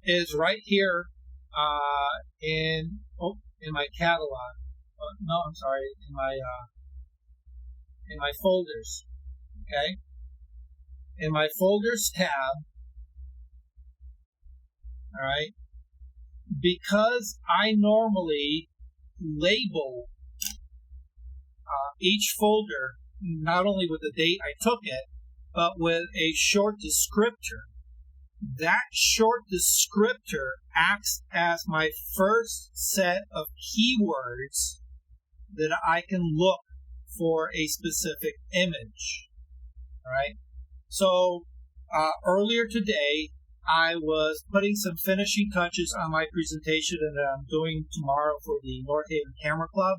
Speaker 2: is right here in my catalog. No, I'm sorry, in my folders. Okay, in my folders tab. All right, because I normally label each folder not only with the date I took it, but with a short descriptor. That short descriptor acts as my first set of keywords that I can look for a specific image. All right. So earlier today, I was putting some finishing touches on my presentation that I'm doing tomorrow for the North Haven Camera Club,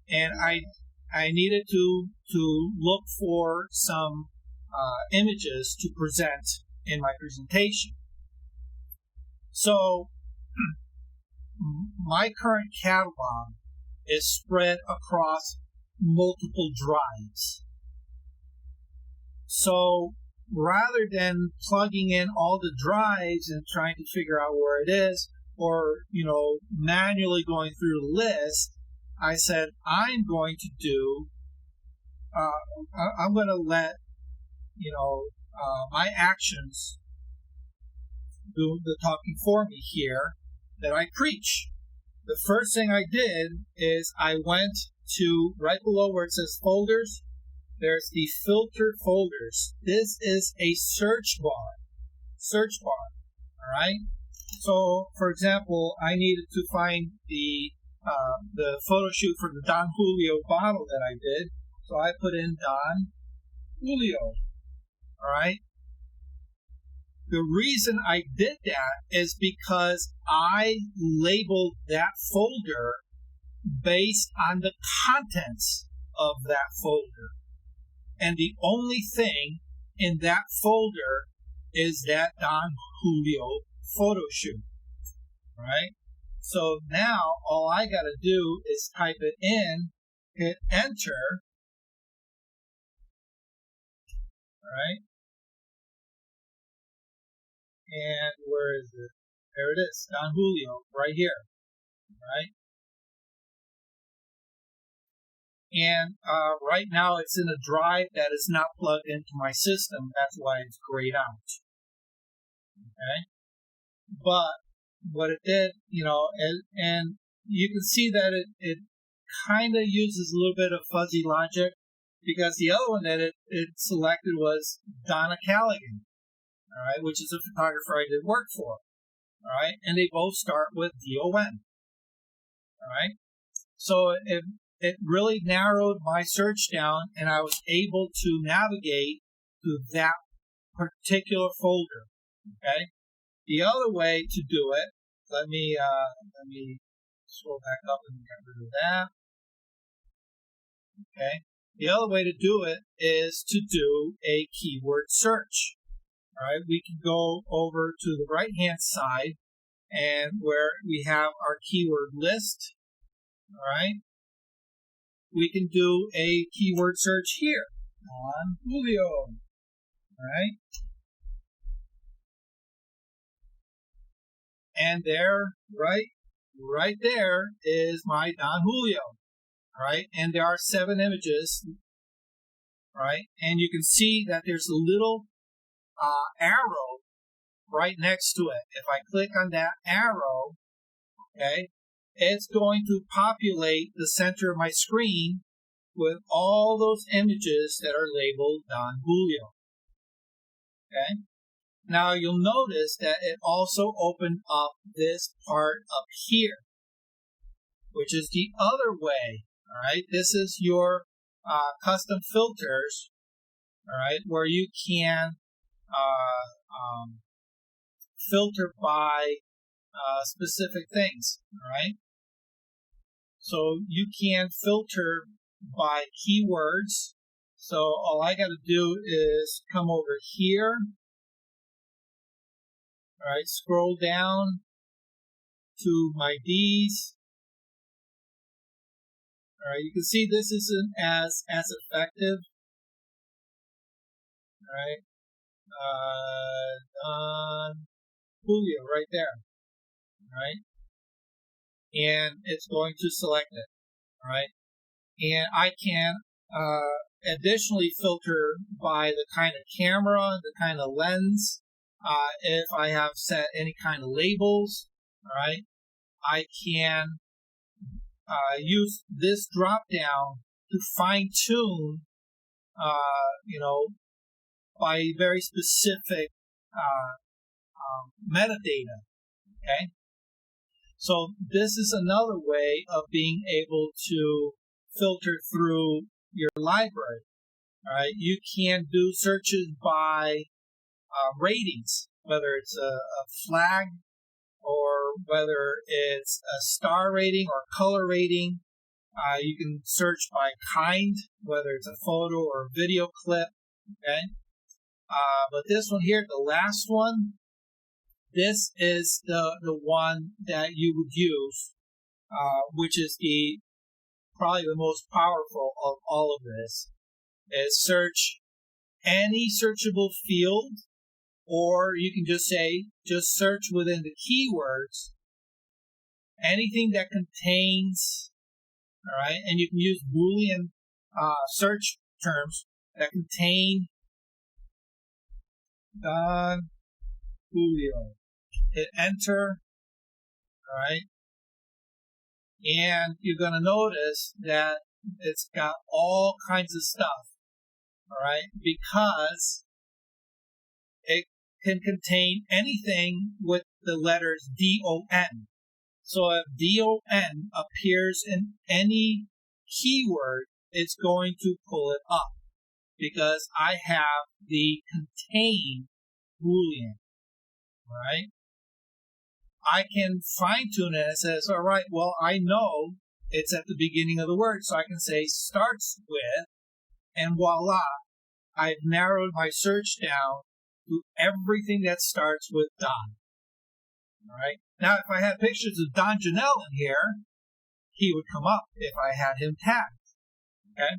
Speaker 2: and I needed to look for some images to present in my presentation. So my current catalog is spread across multiple drives. So rather than plugging in all the drives and trying to figure out where it is, or manually going through the list, I said I'm going to do. I'm going to let my actions do the talking for me here that I preach. The first thing I did is I went to right below where it says folders. There's the filter folders. This is a search bar. All right. So, for example, I needed to find the photo shoot for the Don Julio bottle that I did. So I put in Don Julio. All right. The reason I did that is because I labeled that folder based on the contents of that folder. And the only thing in that folder is that Don Julio photo shoot. Right? So now all I got to do is type it in, hit enter. All right? And where is it? There it is, Don Julio, right here. All right? And right now it's in a drive that is not plugged into my system. That's why it's grayed out. Okay? But what it did, and you can see that it kind of uses a little bit of fuzzy logic, because the other one that it selected was Donna Callaghan, all right, which is a photographer I did work for, all right, and they both start with D-O-N, all right. So it really narrowed my search down, and I was able to navigate to that particular folder, okay. The other way to do it, let me scroll back up and get rid of that. Okay. The other way to do it is to do a keyword search. All right. We can go over to the right-hand side, and where we have our keyword list. All right. We can do a keyword search here on Julio. All right. And there, right right there is my Don Julio. All right, and there are 7 images. Right, and you can see that there's a little arrow right next to it. If I click on that arrow, okay, it's going to populate the center of my screen with all those images that are labeled Don Julio. Okay. Now you'll notice that it also opened up this part up here, which is the other way. All right. This is your custom filters. All right, where you can filter by specific things. All right. So you can filter by keywords. So all I got to do is come over here. All right, scroll down to my D's. All right, you can see this isn't as effective. All right, Don Julio right there. All right, and it's going to select it. All right, and I can additionally filter by the kind of camera, the kind of lens. If I have set any kind of labels, all right, I can use this drop down to fine tune, by very specific metadata. Okay, so this is another way of being able to filter through your library. All right, you can do searches by ratings, whether it's a flag or whether it's a star rating or color rating. You can search by kind, whether it's a photo or a video clip. Okay, but this one here, the last one, this is the one that you would use, which is probably the most powerful of all of this. Is search any searchable field, or you can just search within the keywords anything that contains, all right, and you can use Boolean search terms that contain Don Julio. Hit enter, all right, and you're going to notice that it's got all kinds of stuff, all right, because it can contain anything with the letters DON. So if DON appears in any keyword, it's going to pull it up because I have the contain Boolean, right? I can fine tune it and it says, all right, well, I know it's at the beginning of the word, so I can say starts with, and voila, I've narrowed my search down to everything that starts with Don. All right. Now, if I had pictures of Don Janelle in here, he would come up if I had him tagged. Okay.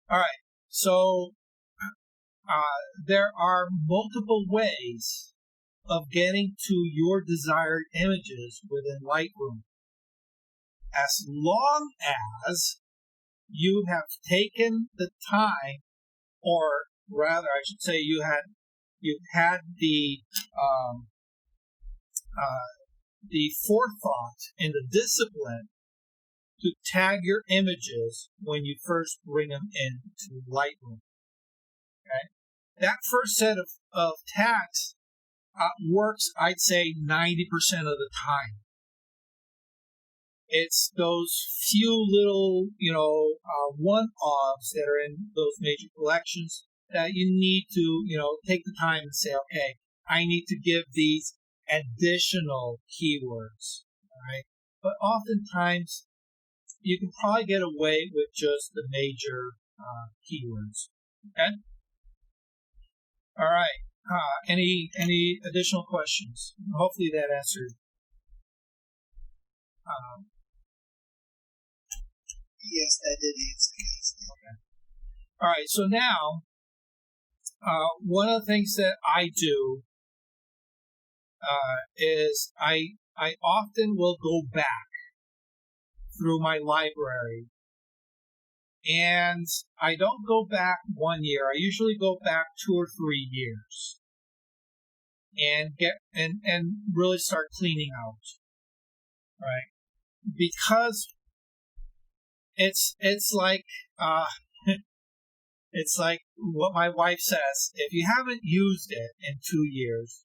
Speaker 2: All right. So there are multiple ways of getting to your desired images within Lightroom, as long as you have taken the time, or rather, I should say, you've had the forethought and the discipline to tag your images when you first bring them into Lightroom. Okay, that first set of tags works, I'd say, 90% of the time. It's those few little, one-offs that are in those major collections that you need to, take the time and say, okay, I need to give these additional keywords, all right? But oftentimes, you can probably get away with just the major keywords, okay? All right. Any additional questions? Hopefully that answered.
Speaker 4: Yes, that did answer.
Speaker 2: Okay. All right. So now, one of the things that I do is I I often will go back through my library, and I don't go back 1 year. I usually go back 2 or 3 years and really start cleaning out, right? Because it's like it's like what my wife says: if you haven't used it in 2 years,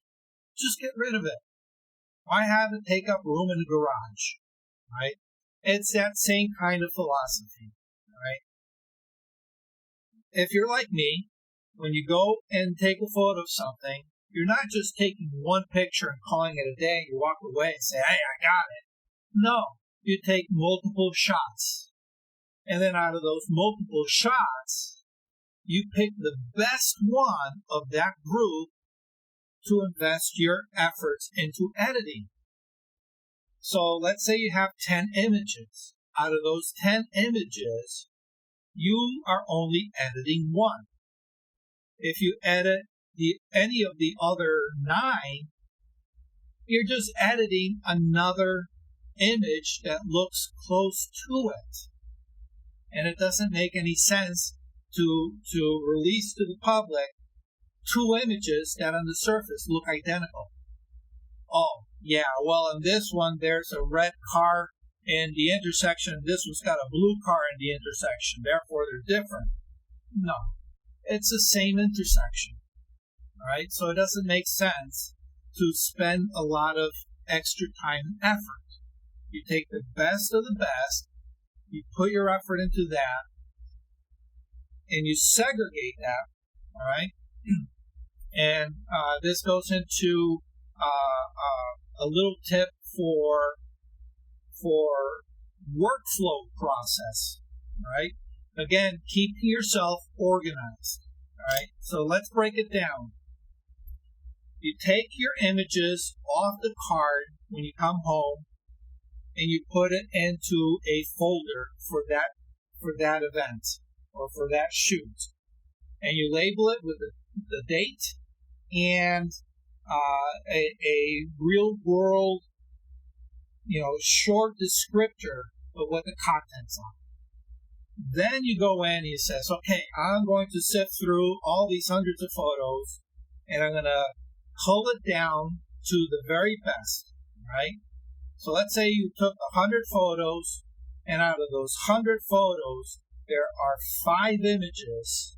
Speaker 2: just get rid of it. Why have it take up room in the garage, right? It's that same kind of philosophy, right? If you're like me, when you go and take a photo of something, you're not just taking one picture and calling it a day. You walk away and say, hey, I got it. No, you take multiple shots. And then out of those multiple shots, you pick the best one of that group to invest your efforts into editing. So let's say you have 10 images. Out of those 10 images, you are only editing one. If you edit any of the other 9, you're just editing another image that looks close to it. And it doesn't make any sense to release to the public 2 images that on the surface look identical. Oh, yeah, well, in this one, there's a red car in the intersection. This one's got a blue car in the intersection. Therefore, they're different. No, it's the same intersection. All right, so it doesn't make sense to spend a lot of extra time and effort. You take the best of the best, you put your effort into that, and you segregate that, all right? And this goes into a little tip for workflow process, right? Again, keeping yourself organized, all right? So let's break it down. You take your images off the card when you come home, and you put it into a folder for that event or for that shoot, and you label it with the date and a real world, short descriptor of what the contents are. Then you go in and you say, okay, I'm going to sift through all these hundreds of photos, and I'm going to cull it down to the very best, right? So let's say you took 100 photos, and out of those 100 photos, there are 5 images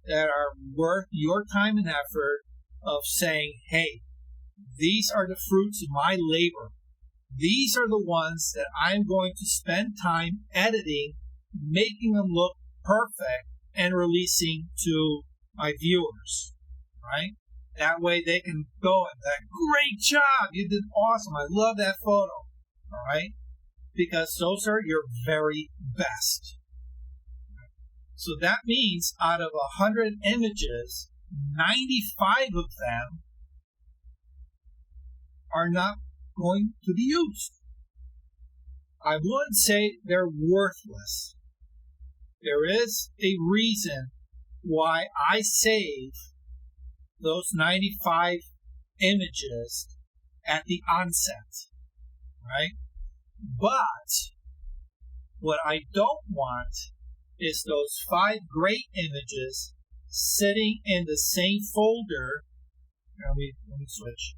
Speaker 2: that are worth your time and effort of saying, hey, these are the fruits of my labor. These are the ones that I'm going to spend time editing, making them look perfect, and releasing to my viewers, right? That way they can go and say, great job, you did awesome, I love that photo, all right? Because those are your very best. So that means out of 100 images, 95 of them are not going to be used. I wouldn't say they're worthless. There is a reason why I save those 95 images at the onset, right? But what I don't want is those 5 great images sitting in the same folder. Let me switch.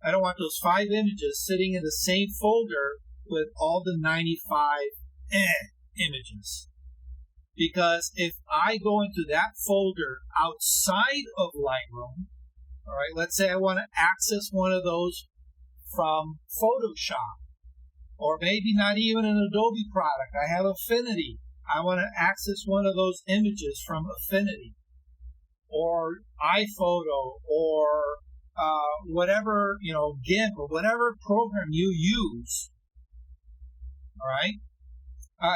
Speaker 2: I don't want those 5 images sitting in the same folder with all the 95 images. Because if I go into that folder outside of Lightroom, all right, let's say I want to access one of those from Photoshop, or maybe not even an Adobe product. I have Affinity. I want to access one of those images from Affinity, or iPhoto, or whatever, GIMP, or whatever program you use. All right,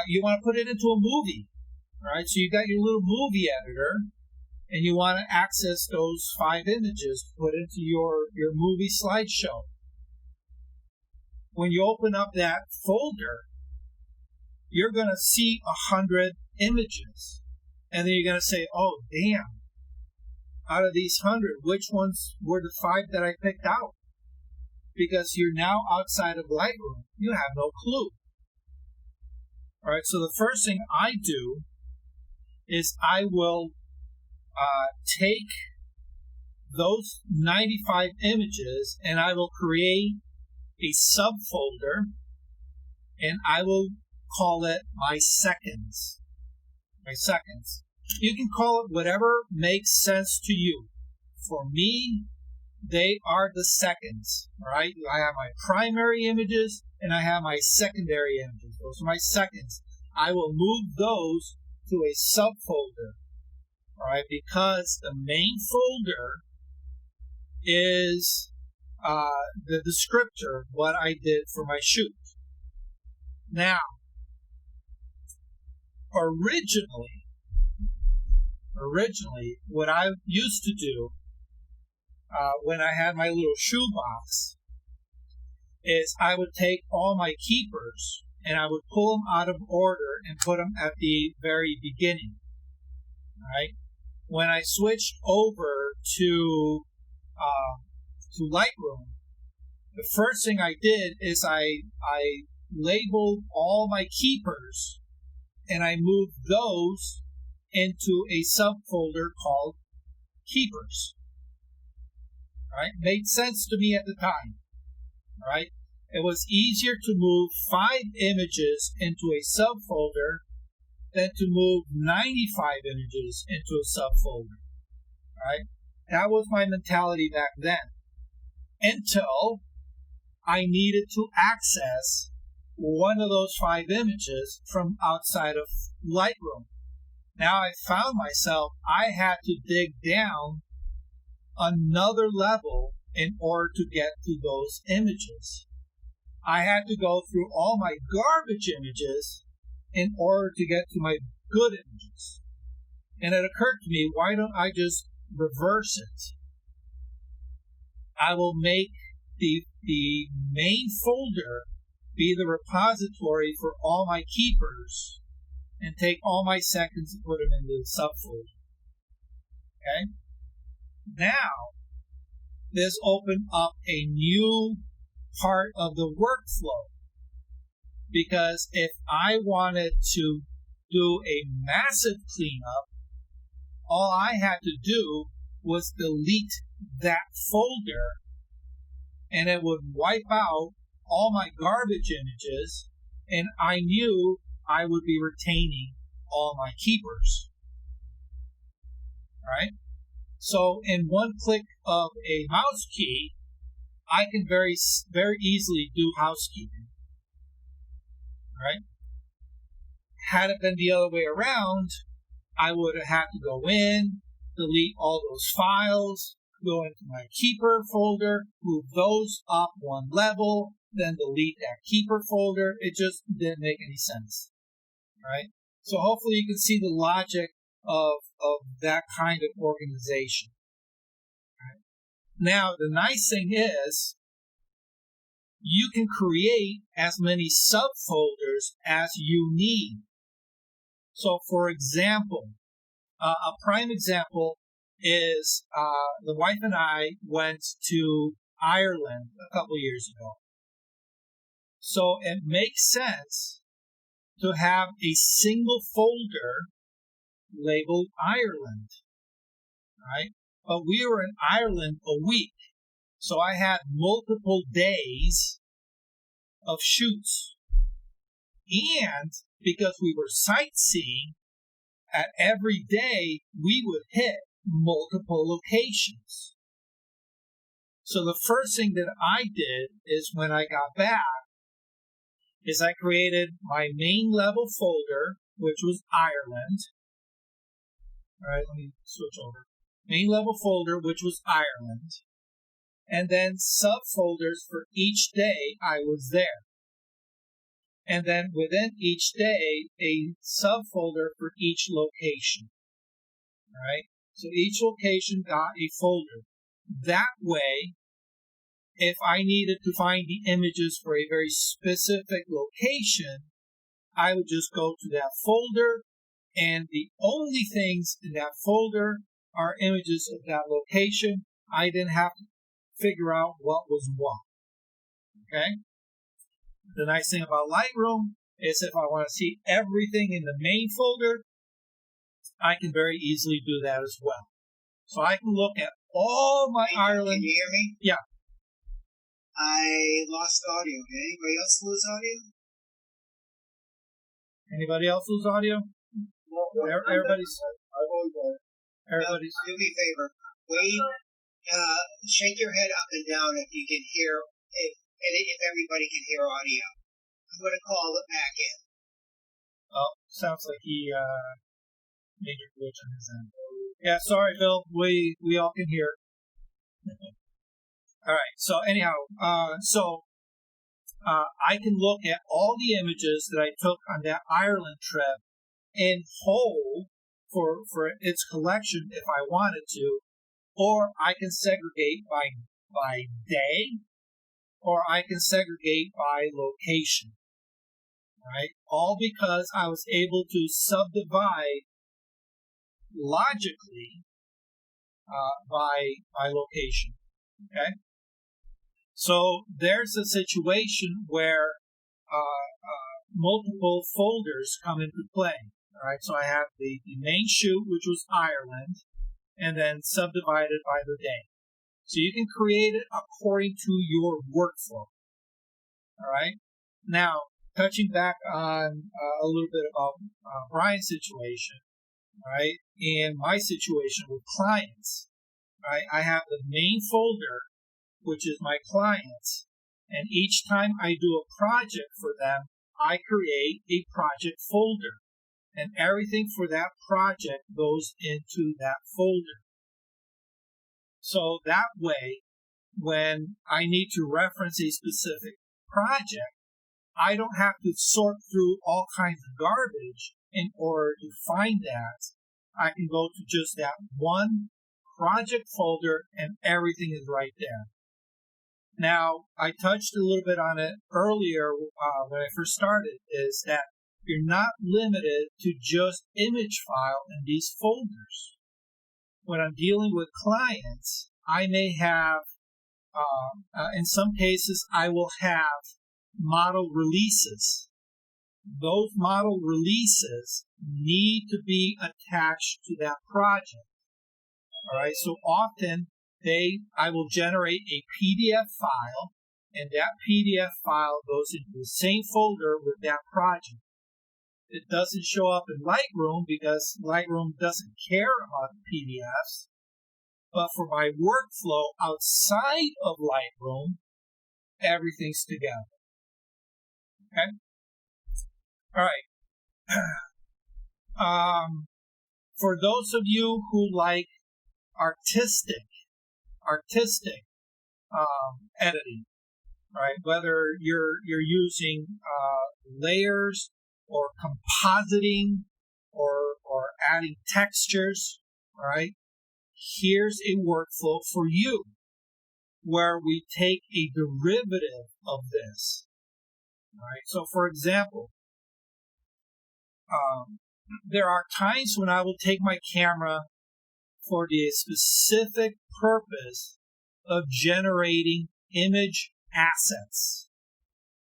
Speaker 2: you want to put it into a movie. All right, so you got your little movie editor, and you want to access those 5 images to put into your movie slideshow. When you open up that folder, you're going to see 100 images. And then you're going to say, oh, damn, out of these 100, which ones were the 5 that I picked out? because you're now outside of Lightroom. You have no clue. All right, so the first thing I do is I will take those 95 images and I will create a subfolder and I will call it my seconds. My seconds. You can call it whatever makes sense to you. For me, they are the seconds. All right, I have my primary images and I have my secondary images. Those are my seconds. I will move those to a subfolder. All right, because the main folder is the descriptor, what I did for my shoot. Now, originally, what I used to do when I had my little shoebox is I would take all my keepers and I would pull them out of order and put them at the very beginning. All right. When I switched over to Lightroom, the first thing I did is I labeled all my keepers and I moved those into a subfolder called keepers. All right, made sense to me at the time. All right, it was easier to move 5 images into a subfolder than to move 95 images into a subfolder. All right, that was my mentality back then. Until I needed to access one of those 5 images from outside of Lightroom. Now I found myself, I had to dig down another level in order to get to those images. I had to go through all my garbage images in order to get to my good images. And it occurred to me, why don't I just reverse it? I will make the main folder be the repository for all my keepers and take all my seconds and put them into the subfolder. Okay? Now, this opened up a new part of the workflow, because if I wanted to do a massive cleanup, all I had to do was delete that folder and it would wipe out all my garbage images, and I knew I would be retaining all my keepers. All right? So in one click of a mouse key, I can very easily do housekeeping. All right? Had it been the other way around, I would have had to go in, delete all those files, go into my keeper folder, move those up one level, then delete that keeper folder. It just didn't make any sense. All right? So hopefully you can see the logic of that kind of organization. All right? Now, the nice thing is you can create as many subfolders as you need. So, for example, a prime example is the wife and I went to Ireland a couple years ago. So it makes sense to have a single folder labeled Ireland, right? But we were in Ireland a week, so I had multiple days of shoots. And because we were sightseeing, at every day we would hit multiple locations. So the first thing that I did is when I got back, is I created my main level folder, which was Ireland. All right, let me switch over. Main level folder, which was Ireland. And then subfolders for each day I was there. And then within each day, a subfolder for each location. All right? So each location got a folder. That way, if I needed to find the images for a very specific location, I would just go to that folder, and the only things in that folder are images of that location. I didn't have to figure out what was what. Okay? The nice thing about Lightroom is if I want to see everything in the main folder, I can very easily do that as well. So I can look at all my Ireland.
Speaker 4: Can you hear me?
Speaker 2: Yeah.
Speaker 4: I lost audio. Did anybody else lose audio?
Speaker 2: Anybody else lose audio? Everybody's.
Speaker 4: Do me a favor. Wade, shake your head up and down if you can hear, if everybody can hear audio. I'm going to call it back in.
Speaker 2: Oh, sounds like he made a glitch on his end. Yeah, sorry, Phil. We all can hear. All right. So anyhow, I can look at all the images that I took on that Ireland trip in whole for its collection if I wanted to, or I can segregate by day, or I can segregate by location. Right? All because I was able to subdivide logically by location. Okay? So there's a situation where multiple folders come into play. All right, so I have the main shoot, which was Ireland, and then subdivided by the day. So you can create it according to your workflow. All right. Now, touching back on a little bit about Brian's situation, right? And my situation with clients, right? I have the main folder, which is my clients, and each time I do a project for them, I create a project folder, and everything for that project goes into that folder. So that way, when I need to reference a specific project, I don't have to sort through all kinds of garbage in order to find that. I can go to just that one project folder and everything is right there. Now, I touched a little bit on it earlier when I first started, is that you're not limited to just image file in these folders. When I'm dealing with clients, I may have, in some cases, I will have model releases. Those model releases need to be attached to that project. All right, so often I will generate a PDF file, and that PDF file goes into the same folder with that project. It doesn't show up in Lightroom because Lightroom doesn't care about PDFs, but for my workflow outside of Lightroom, everything's together. Okay? All right. For those of you who like artistic editing, right? Whether you're using layers or compositing or adding textures, all right? Here's a workflow for you where we take a derivative of this. All right. So, for example, there are times when I will take my camera for the specific purpose of generating image assets.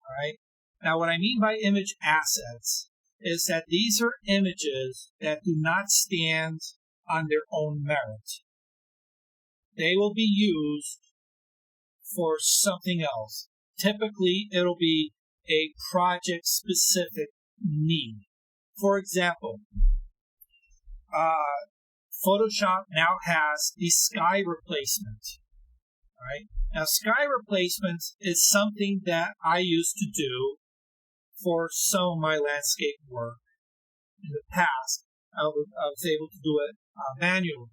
Speaker 2: All right. Now, what I mean by image assets is that these are images that do not stand on their own merit. They will be used for something else. Typically, it'll be a project-specific need. For example, Photoshop now has the sky replacement. Right? Now, sky replacement is something that I used to do for some of my landscape work. In the past, I was able to do it manually.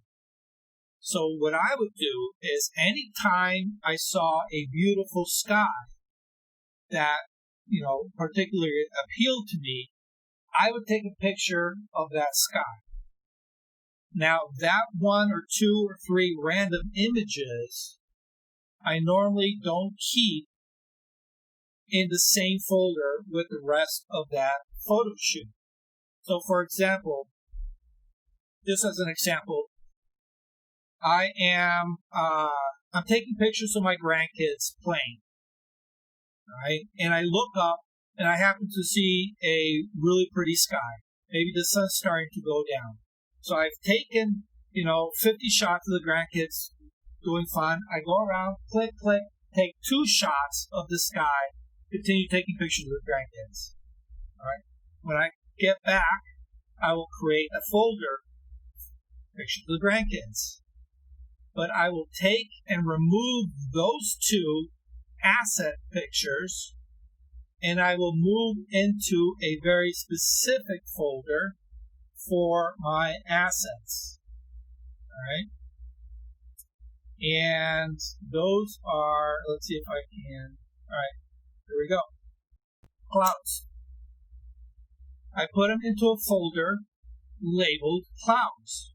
Speaker 2: So what I would do is anytime I saw a beautiful sky that, particularly appealed to me, I would take a picture of that sky. Now, that one or two or three random images, I normally don't keep in the same folder with the rest of that photo shoot. So, for example, just as an example, I'm taking pictures of my grandkids playing. right? And I look up and I happen to see a really pretty sky. Maybe the sun's starting to go down. So I've taken, 50 shots of the grandkids doing fun. I go around, click, click, take 2 shots of the sky, continue taking pictures of the grandkids. All right. When I get back, I will create a folder, pictures of the grandkids. But I will take and remove those 2 asset pictures, and I will move into a very specific folder for my assets. All right. And those are, let's see if I can, all right, here we go. Clouds. I put them into a folder labeled clouds.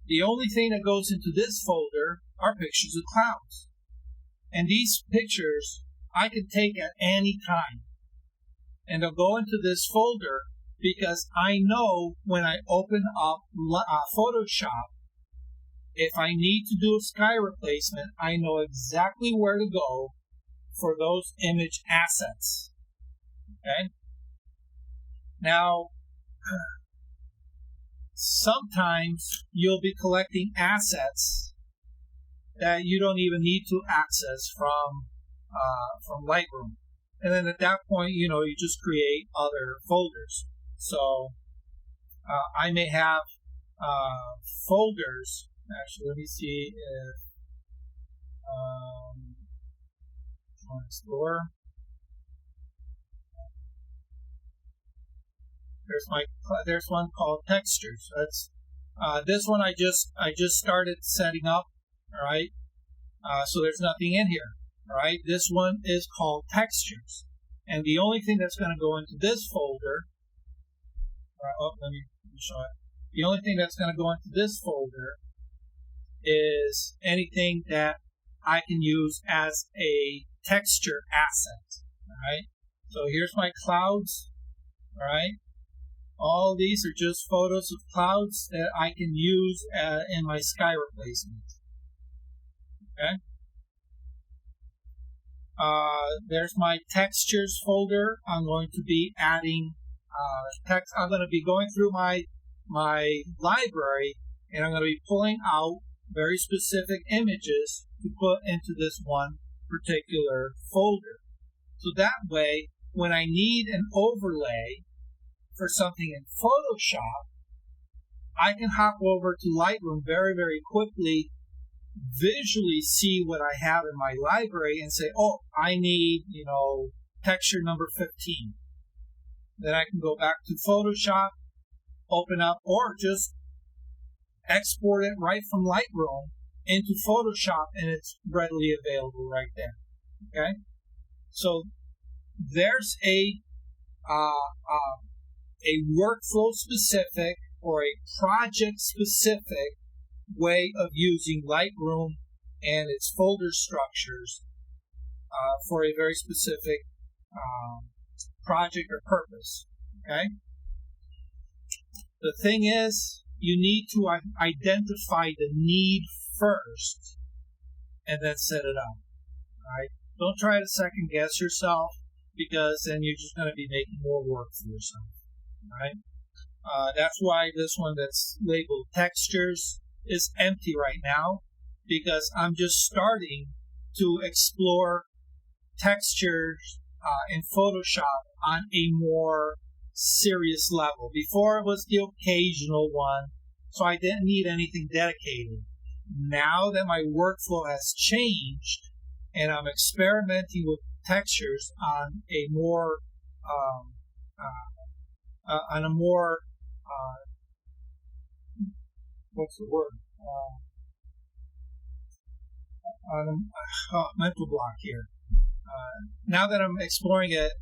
Speaker 2: The only thing that goes into this folder are pictures of clouds. And these pictures I can take at any time. And they'll go into this folder because I know when I open up Photoshop, if I need to do a sky replacement, I know exactly where to go for those image assets. Okay? Now, sometimes you'll be collecting assets that you don't even need to access from Lightroom. And then at that point, you just create other folders. So I may have folders. Actually, let me see if on Explorer. There's one called textures. That's this one I just started setting up. All right. So there's nothing in here. All right. This one is called textures, and the only thing that's going to go into this folder. Let me show it. The only thing that's going to go into this folder is anything that I can use as a texture asset. All right. So here's my clouds. All right. All these are just photos of clouds that I can use in my sky replacement. Okay. There's my textures folder. I'm going to be adding text. I'm going to be going through my library, and I'm going to be pulling out very specific images to put into this one particular folder. So that way, when I need an overlay for something in Photoshop, I can hop over to Lightroom very, very quickly, visually see what I have in my library and say, oh, I need, texture number 15. Then I can go back to Photoshop, open up, or just export it right from Lightroom into Photoshop, and it's readily available right there. Okay? So there's a workflow specific or a project specific way of using Lightroom and its folder structures for a very specific project or purpose. Okay? The thing is, you need to identify the need first and then set it up. All right? Don't try to second guess yourself, because then you're just going to be making more work for yourself. All right? That's why this one that's labeled textures is empty right now, because I'm just starting to explore textures in Photoshop on a more serious level. Before it was the occasional one, so I didn't need anything dedicated. Now that my workflow has changed and I'm experimenting with textures on a more what's the word? Mental block here. Now that I'm exploring it,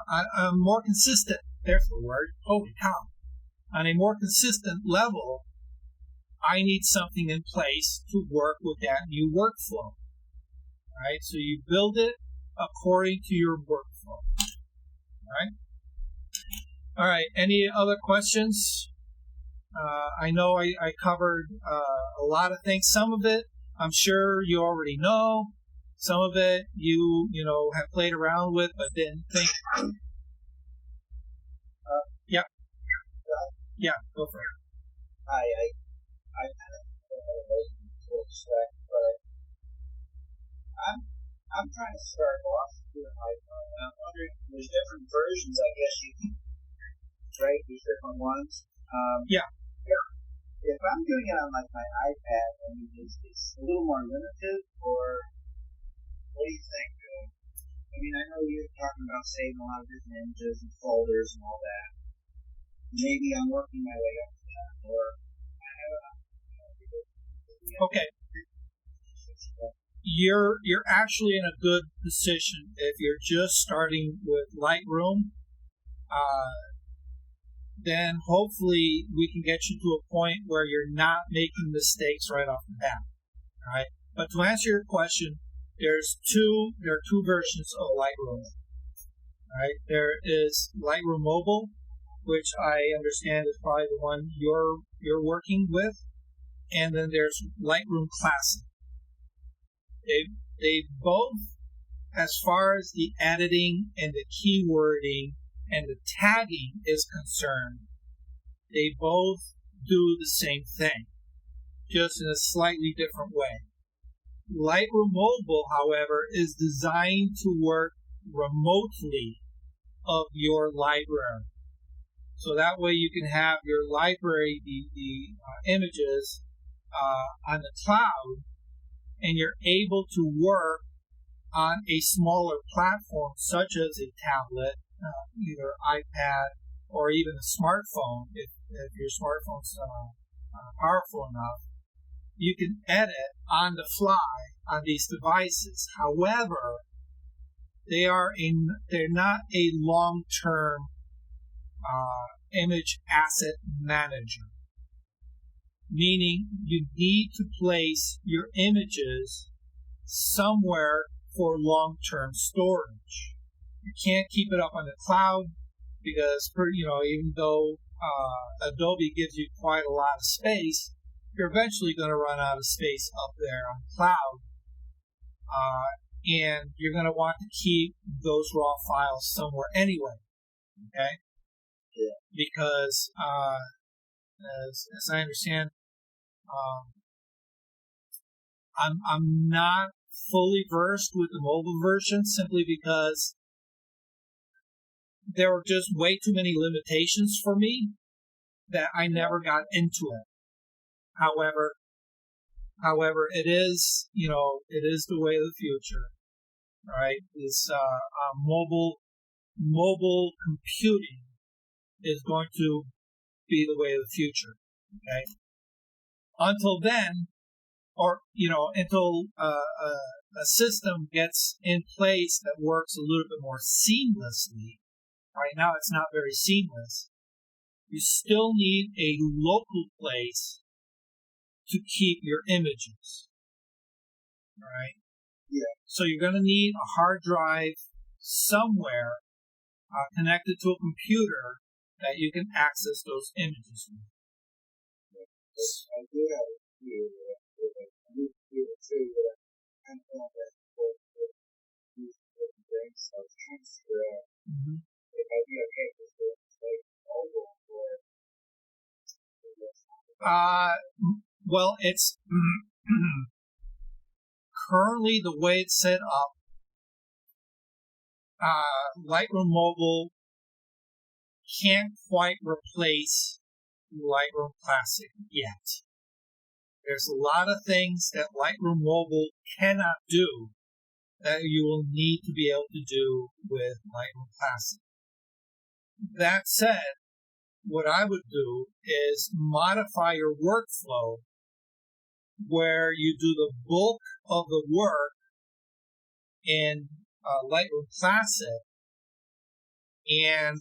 Speaker 2: I'm more consistent. There's the word. Holy cow. On a more consistent level, I need something in place to work with that new workflow. All right, so you build it according to your workflow. All right, any other questions? I know I covered a lot of things. Some of it I'm sure you already know. Some of it you have played around with, but didn't think. Yeah. Yeah, go for it.
Speaker 3: I kind of to expect, but I'm trying to start off doing Lightroom, and I'm wondering, there's different versions, I guess you can, right? There's different ones.
Speaker 2: Yeah.
Speaker 3: If I'm doing it on like my iPad, I mean, is a little more limited, or what do you think? I mean, I know you're talking about saving a lot of different images and folders and all that. Maybe I'm working my way up to that, or I don't know.
Speaker 2: Okay. You're actually in a good position if you're just starting with Lightroom. Then hopefully we can get you to a point where you're not making mistakes right off the bat. All right. But to answer your question, there are two versions of Lightroom. All right. There is Lightroom Mobile, which I understand is probably the one you're working with, and then there's Lightroom Classic. They both, as far as the editing and the keywording and the tagging is concerned, they both do the same thing, just in a slightly different way. Lightroom Mobile, however, is designed to work remotely of your library. So that way you can have your library, the images on the cloud, and you're able to work on a smaller platform such as a tablet, either iPad or even a smartphone. If your smartphone's powerful enough, you can edit on the fly on these devices. However, they're not a long-term image asset manager, meaning you need to place your images somewhere for long-term storage. You can't keep it up on the cloud because, even though Adobe gives you quite a lot of space, you're eventually going to run out of space up there on the cloud, and you're going to want to keep those raw files somewhere anyway. Okay?
Speaker 3: Yeah.
Speaker 2: Because, as I understand, I'm not fully versed with the mobile version simply because there were just way too many limitations for me that I never got into it. However, it is the way of the future. All right, this mobile computing is going to be the way of the future. Okay. Until then, until a system gets in place that works a little bit more seamlessly. Right now, it's not very seamless. You still need a local place to keep your images. All right.
Speaker 3: Yeah.
Speaker 2: So you're going to need a hard drive somewhere connected to a computer that you can access those images with.
Speaker 3: I do have a few with a new computer too that I'm kind of going back and forth with using different things. So I was trying to figure out if I'd be okay with it, like mobile or.
Speaker 2: Well, it's currently the way it's set up. Lightroom Mobile can't quite replace Lightroom Classic yet. There's a lot of things that Lightroom Mobile cannot do that you will need to be able to do with Lightroom Classic. That said, what I would do is modify your workflow where you do the bulk of the work in Lightroom Classic and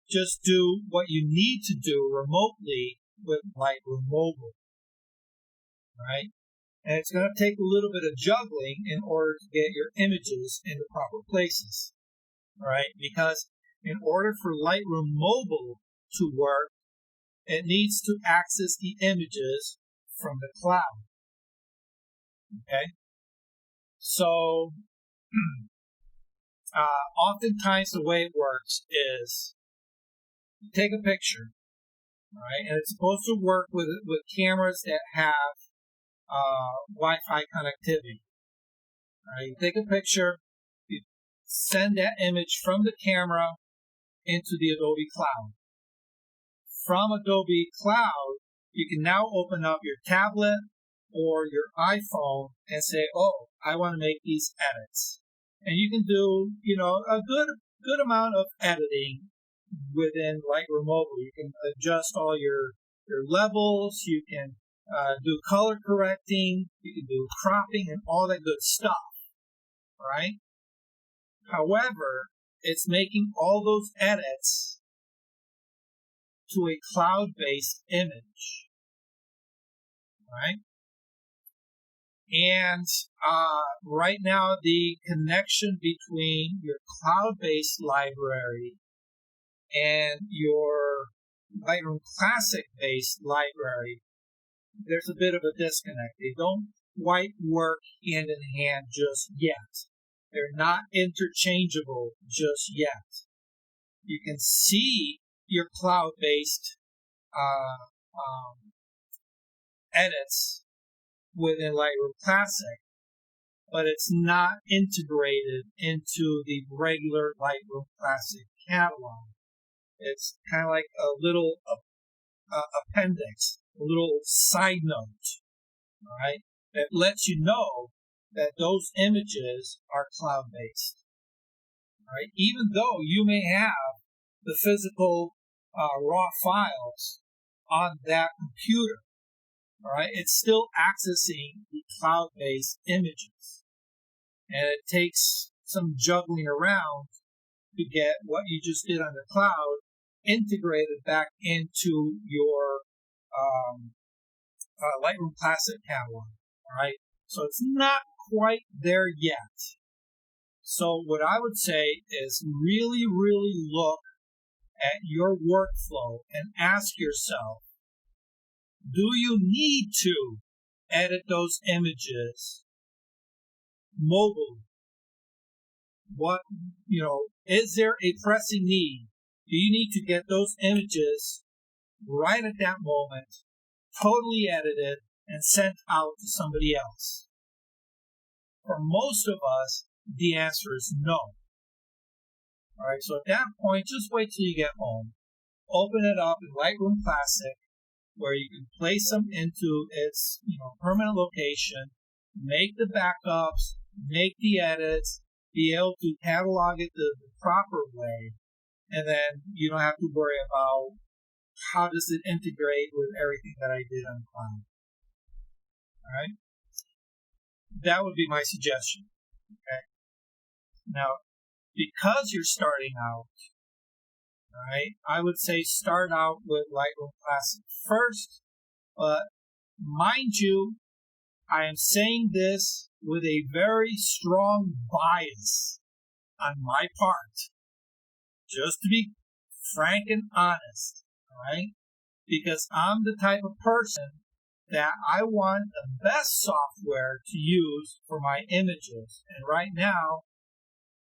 Speaker 2: just do what you need to do remotely with Lightroom Mobile. Right? And it's going to take a little bit of juggling in order to get your images in the proper places. Right? Because in order for Lightroom Mobile to work, it needs to access the images from the cloud. Okay? So oftentimes the way it works is you take a picture, right? And it's supposed to work with cameras that have Wi-Fi connectivity. Right? You take a picture, you send that image from the camera into the Adobe Cloud. From Adobe Cloud, you can now open up your tablet or your iPhone and say, oh, I want to make these edits. And you can do, a good amount of editing within Lightroom Mobile. You can adjust all your levels, you can do color correcting, you can do cropping and all that good stuff, right? However, it's making all those edits to a cloud-based image, right? And right now, the connection between your cloud-based library and your Lightroom Classic-based library, there's a bit of a disconnect. They don't quite work hand in hand just yet. They're not interchangeable just yet. You can see your cloud-based edits within Lightroom Classic, but it's not integrated into the regular Lightroom Classic catalog. It's kind of like a little appendix, a little side note, all right, that lets you know that those images are cloud-based. All right, even though you may have the physical raw files on that computer, all right, it's still accessing the cloud-based images. And it takes some juggling around to get what you just did on the cloud integrated back into your Lightroom Classic catalog. All right, so it's not quite there yet. So what I would say is really, really look at your workflow and ask yourself, do you need to edit those images mobile? Is there a pressing need? Do you need to get those images right at that moment, totally edited, and sent out to somebody else? For most of us, the answer is no. All right, so at that point, just wait till you get home. Open it up in Lightroom Classic, where you can place them into its permanent location, make the backups, make the edits, be able to catalog it the proper way, and then you don't have to worry about how does it integrate with everything that I did on cloud. All right? That would be my suggestion. Okay? Now, because you're starting out, all right, I would say start out with Lightroom Classic first, but mind you, I am saying this with a very strong bias on my part, just to be frank and honest, all right? Because I'm the type of person that I want the best software to use for my images, and right now,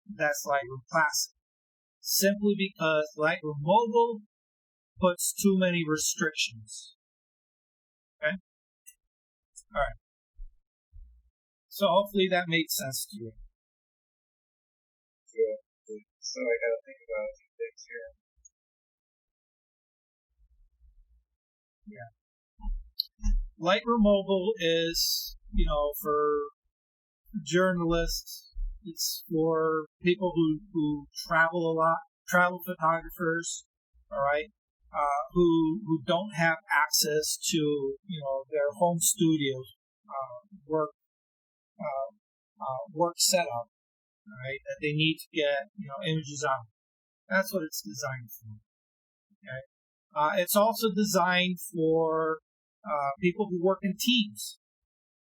Speaker 2: that's Lightroom Classic. Simply because Lightroom Mobile puts too many restrictions. Okay? All right. So hopefully that made sense to you.
Speaker 5: Yeah. So I gotta think about a few things here.
Speaker 2: Yeah. Lightroom Mobile is, for journalists. It's for people who travel a lot, travel photographers, all right, who don't have access to their home studio work setup, all right, that they need to get images out. That's what it's designed for. Okay, it's also designed for people who work in teams,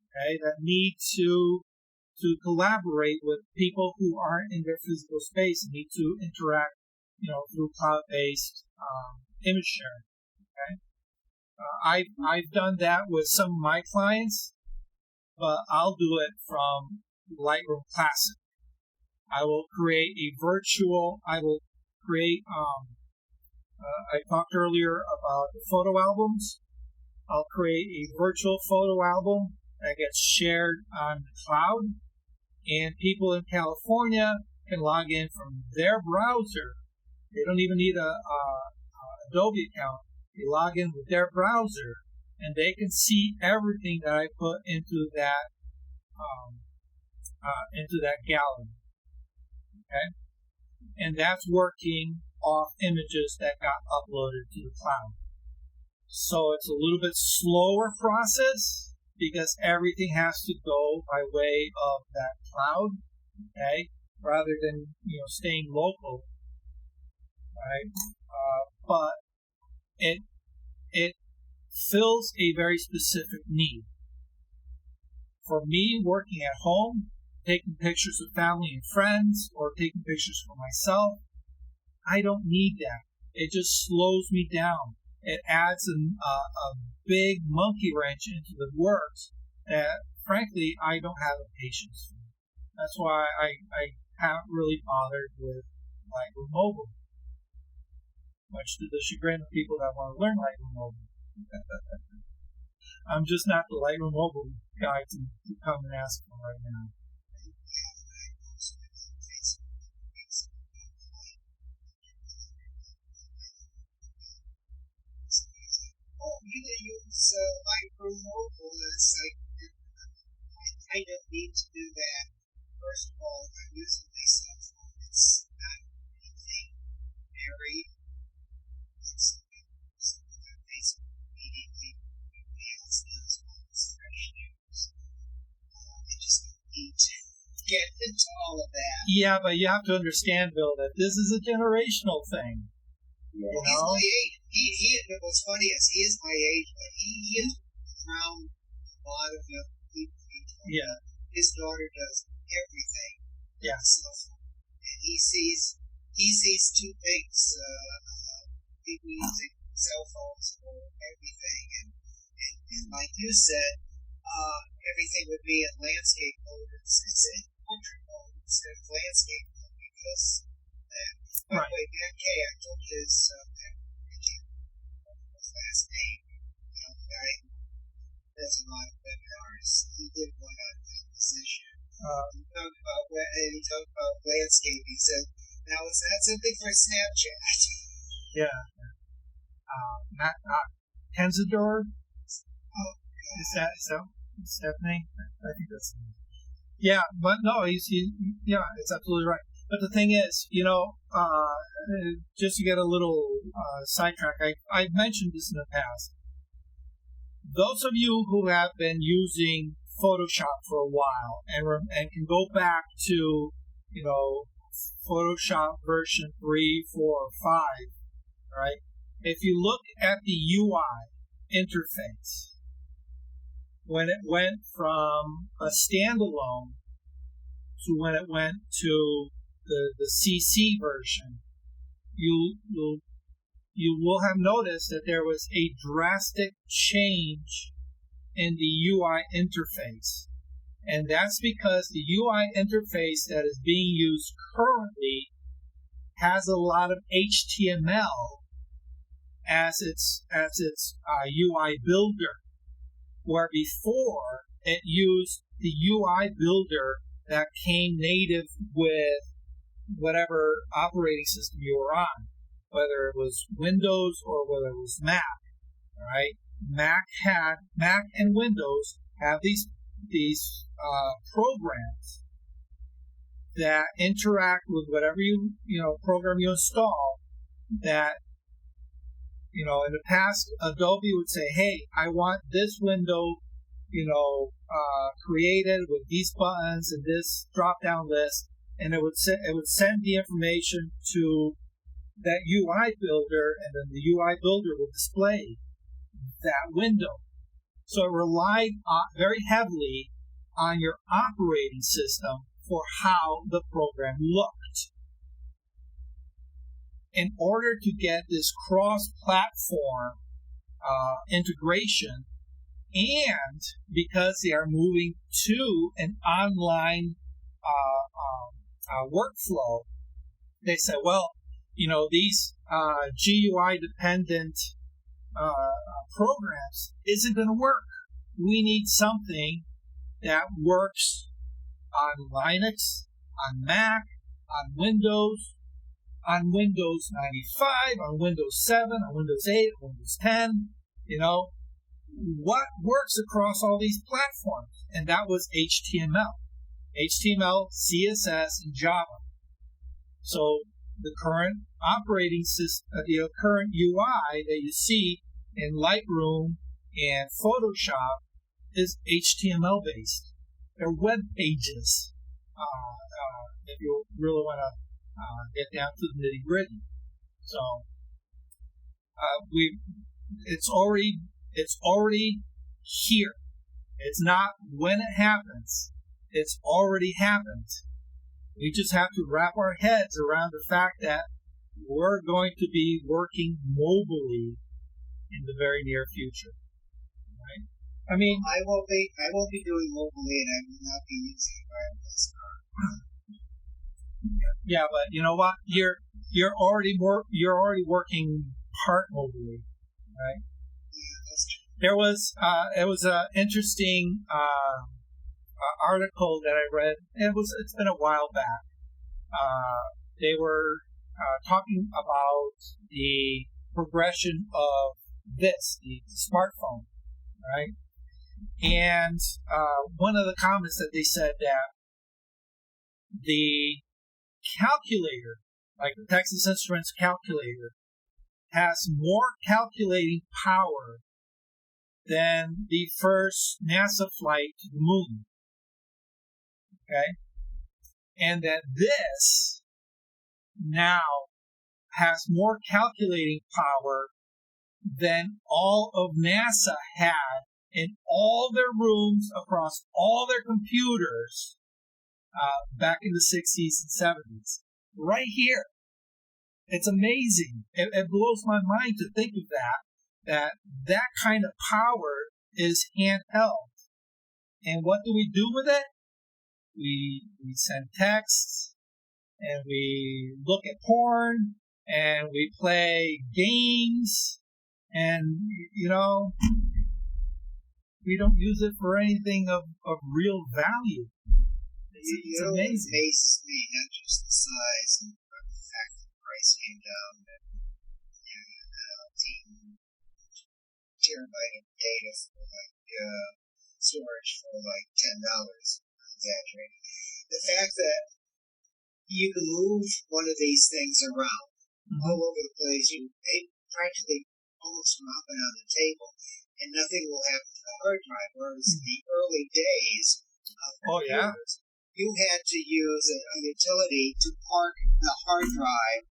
Speaker 2: okay, that need to collaborate with people who aren't in their physical space and need to interact, through cloud-based image sharing. Okay, I've done that with some of my clients, but I'll do it from Lightroom Classic. I will create I talked earlier about the photo albums. I'll create a virtual photo album that gets shared on the cloud, and people in California can log in from their browser. They don't even need a Adobe account. They log in with their browser, and they can see everything that I put into that gallery. Okay, and that's working off images that got uploaded to the cloud. So it's a little bit slower process because everything has to go by way of that cloud, okay, rather than staying local, right? But it fills a very specific need. For me, working at home, taking pictures of family and friends, or taking pictures for myself, I don't need that. It just slows me down. It adds a big monkey wrench into the works that, frankly, I don't have the patience for. That's why I haven't really bothered with Lightroom Mobile, much to the chagrin of people that want to learn Lightroom Mobile. I'm just not the Lightroom Mobile guy to come and ask for right now.
Speaker 4: Oh, you use Lightroom Mobile. It's like, I don't need to do that. First of all, I'm using my cell phone. It's not anything very. It's on Facebook immediately. Everybody else does all this fresh news. I just need to get into all of that.
Speaker 2: Yeah, but you have to understand, Bill, that this is a generational thing.
Speaker 4: Yeah. He's my age. What's funny is he is my age, but he is around a lot of young people.
Speaker 2: Yeah.
Speaker 4: His daughter does everything.
Speaker 2: Yeah.
Speaker 4: And he sees two things. People using cell phones for everything, and like you said, everything would be in landscape mode. It's in portrait mode instead of landscape mode because. By the way, Matt Kay, I took his last name. The guy who does a lot of webinars. He did one on composition. He talked about landscape. He said, "Now it's not something for Snapchat."
Speaker 2: Yeah. Matt Tenzador.
Speaker 4: Oh,
Speaker 2: is that his name? I think that's. Yeah, but no, it's absolutely right. But the thing is, just to get a little sidetracked, I've mentioned this in the past. Those of you who have been using Photoshop for a while and can go back to, Photoshop version 3, 4, or 5, right? If you look at the UI interface, when it went from a standalone to when it went to the CC version, you will have noticed that there was a drastic change in the UI interface. And that's because the UI interface that is being used currently has a lot of HTML as its UI builder, where before it used the UI builder that came native with whatever operating system you were on, whether it was Windows or whether it was Mac. All right, Mac and Windows have these programs that interact with whatever program you install. That in the past, Adobe would say, "Hey, I want this window, created with these buttons and this drop-down list," and it would send the information to that UI builder, and then the UI builder would display that window. So it relied very heavily on your operating system for how the program looked. In order to get this cross-platform integration, and because they are moving to an online workflow, they said, well, these GUI dependent programs isn't going to work. We need something that works on Linux, on Mac, on Windows 95, on Windows 7, on Windows 8, on Windows 10, what works across all these platforms? And that was HTML, CSS, and Java. So the current operating system, the current UI that you see in Lightroom and Photoshop is HTML based. They're web pages. If you really want to get down to the nitty gritty. So it's already here. It's not when it happens. It's already happened. We just have to wrap our heads around the fact that we're going to be working mobily in the very near future. Right? I mean,
Speaker 4: I won't be doing mobily, and I will not be using a wireless car.
Speaker 2: Yeah, but you know what? You're already working part mobily, right?
Speaker 4: Yeah, that's true.
Speaker 2: There was it was an interesting article that I read. It's been a while back. They were talking about the progression of the smartphone, right? And one of the comments that they said that the calculator, like the Texas Instruments calculator, has more calculating power than the first NASA flight to the moon. Okay? And that this now has more calculating power than all of NASA had in all their rooms across all their computers back in the 60s and 70s. Right here. It's amazing. It blows my mind to think of that kind of power is handheld. And what do we do with it? We send texts, and we look at porn, and we play games, and, we don't use it for anything of real value. It's amazing.
Speaker 4: It amazes me, not just the size and the fact that the price came down and 10 terabyte of data for storage for $10. Exaggerating. The fact that you can move one of these things around all over the place, you practically almost drop it on the table, and nothing will happen to the hard drive. Whereas in the early days of computers, you had to use a utility to park the hard drive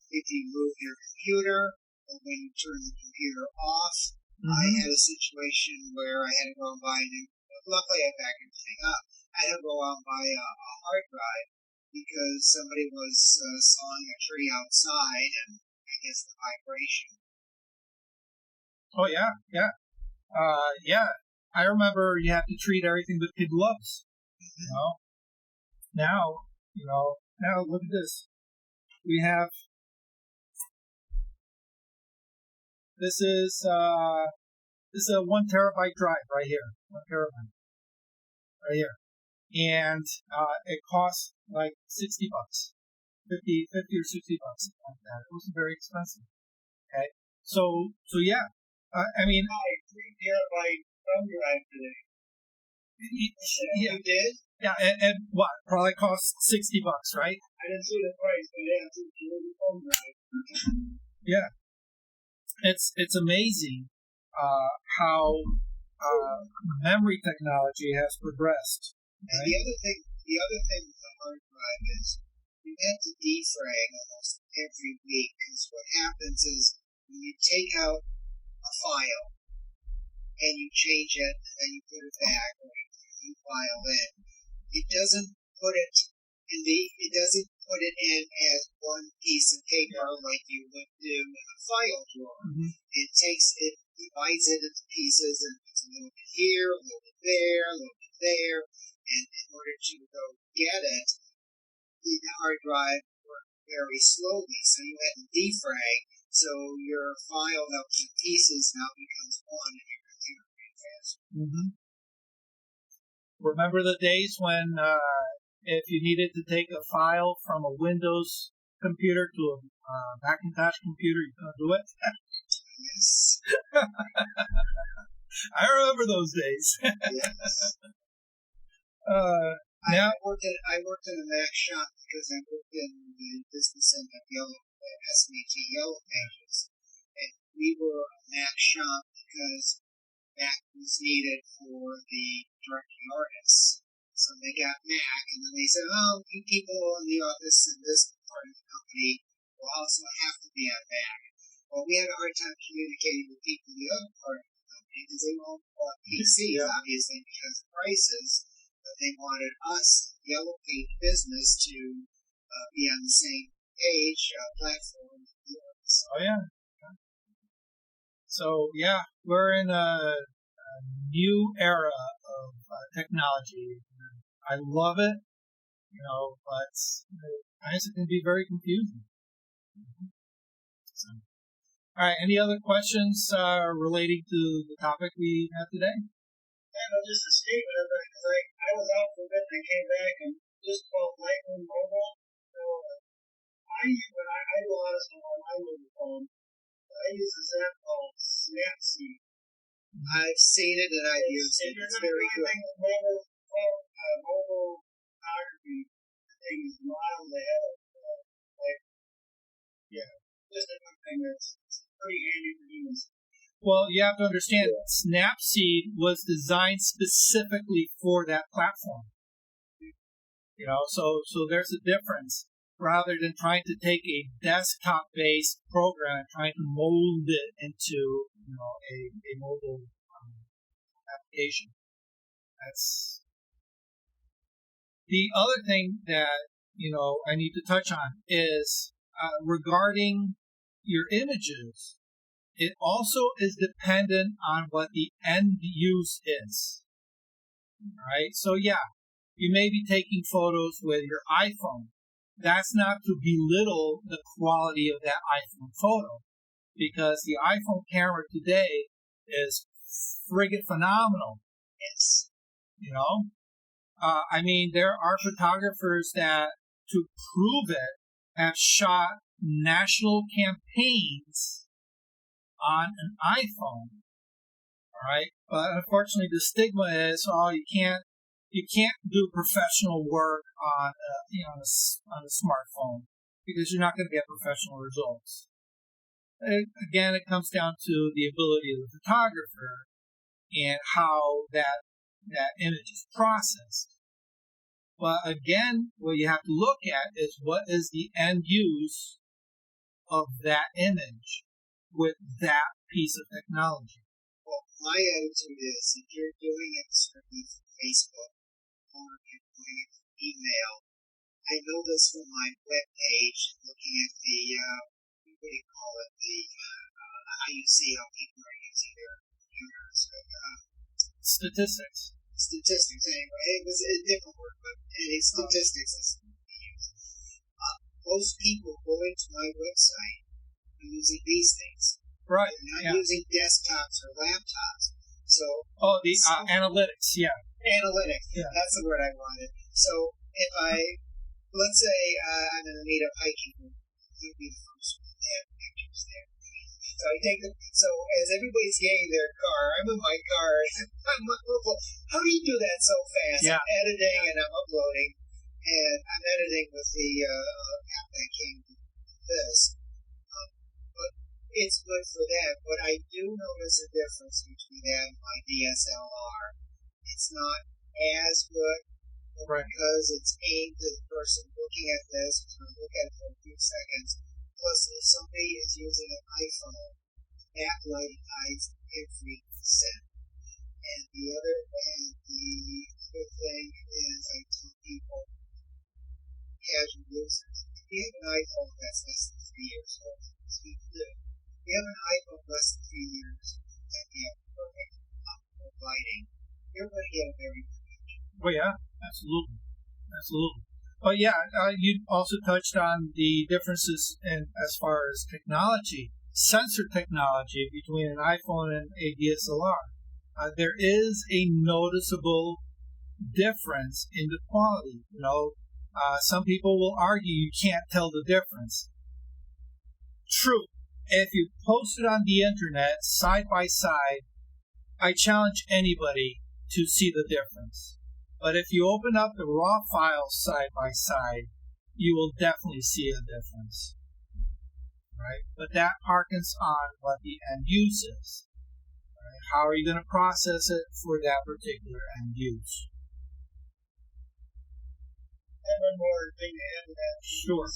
Speaker 4: if you move your computer or when you turn the computer off. I had a situation where I had to go and buy luckily I backed everything up. I had to go out and buy a hard drive because somebody was sawing a tree outside, and I guess the vibration.
Speaker 2: Oh, yeah. I remember you have to treat everything with kid gloves. Now look at this. We have, this is a 1 terabyte drive right here. 1 terabyte. Right here. And it costs like $60, 50 or $60, something like that. It wasn't very expensive. Okay. So yeah. I mean,
Speaker 3: I 3 terabyte thumb drive today.
Speaker 2: Yeah.
Speaker 3: You did?
Speaker 2: Yeah, and what? Probably costs $60, right?
Speaker 3: I didn't see the price, but yeah, it's a little thumb drive.
Speaker 2: Yeah. It's amazing how memory technology has progressed.
Speaker 4: And
Speaker 2: Right?
Speaker 4: the other thing with the hard drive is you had to defrag almost every week, because what happens is when you take out a file and you change it and then you put it back or you put a new file in, it doesn't put it in as one piece of paper like you would do in a file drawer. It divides it into pieces and puts a little bit here, a little bit there, a little bit there, and in order to go get it, the hard drive worked very slowly, so you had to defrag, so your file that was in pieces now becomes one, and your computer ran faster.
Speaker 2: Mm-hmm. Remember the days when if you needed to take a file from a Windows computer to a Macintosh computer, you couldn't do it?
Speaker 4: Yes.
Speaker 2: I remember those days.
Speaker 4: Yes.
Speaker 2: Now,
Speaker 4: I worked in a Mac shop because I worked in the business end of SVG Yellow Pages, and we were a Mac shop because Mac was needed for the directing artists. So they got Mac, and then they said, "Oh, you people in the office in this part of the company will also have to be on Mac." Well, we had a hard time communicating with people in the other part of the company because they all bought PCs, obviously, because of prices. But they wanted us, Yellow Page business, to be on the same page, platform.
Speaker 2: oh yeah. So yeah, we're in a new era of technology. I love it, but I guess it can be very confusing. So, all right, any other questions relating to the topic we have today?
Speaker 3: Just a statement of it, because I was out for a bit and I came back and just called Lightroom Mobile. So when I do a lot of stuff on my mobile phone, I use this app called Snapseed.
Speaker 4: I've seen it and I've used it. It's very good.
Speaker 3: Mobile photography, the thing is miles ahead of just a good thing that's pretty handy for humans.
Speaker 2: Well, you have to understand, Snapseed was designed specifically for that platform. So there's a difference. Rather than trying to take a desktop-based program and trying to mold it into, a mobile application. That's the other thing that I need to touch on is regarding your images. It also is dependent on what the end use is. All right. So yeah, you may be taking photos with your iPhone. That's not to belittle the quality of that iPhone photo, because the iPhone camera today is friggin' phenomenal.
Speaker 4: Yes.
Speaker 2: There are photographers that, to prove it, have shot national campaigns on an iPhone. All right, but unfortunately, the stigma is, you can't do professional work on a smartphone because you're not going to get professional results. Again, it comes down to the ability of the photographer and how that image is processed. But again, what you have to look at is what is the end use of that image with that piece of technology.
Speaker 4: Well, my attitude is if you're doing it strictly for Facebook or if you're doing it for email, I know this from my web page, looking at the, what do you call it, how you see how people are using their computers.
Speaker 2: Statistics.
Speaker 4: Statistics, anyway. It was a different word, but statistics is used. Most people go into my website using these things.
Speaker 2: Right.
Speaker 4: They're not using desktops or laptops. So.
Speaker 2: Oh, the analytics, yeah.
Speaker 4: Analytics,
Speaker 2: yeah.
Speaker 4: That's the word I wanted. So if let's say I'm in a meetup hiking group, you'll be the first one to have pictures there. So so as everybody's getting their car, I'm in my car, I'm how do you do that so fast?
Speaker 2: Yeah.
Speaker 4: I'm editing and I'm uploading, and I'm editing with the app that came with this. But it's good for that. But I do notice a difference between that and my DSLR. It's not as good,
Speaker 2: right,
Speaker 4: because it's aimed at the person looking at this, who's going to look at it for a few seconds. Plus, if somebody is using an iPhone, backlighting hides every cent. And the other thing is, I tell people, casual users, if you have an iPhone that's less than 3 years old, as people do, if you have an iPhone less than 3 years and you have perfect optical lighting, you're going to get a very good picture.
Speaker 2: Oh yeah, absolutely, absolutely. But yeah, you also touched on the differences in as far as technology, sensor technology between an iPhone and a DSLR. There is a noticeable difference in the quality. Some people will argue you can't tell the difference. True. If you post it on the internet side by side, I challenge anybody to see the difference. But if you open up the raw files side by side, you will definitely see a difference. Right? But that harkens on what the end use is. Right? How are you going to process it for that particular end use?
Speaker 3: And one more thing to add to that.
Speaker 2: Sure.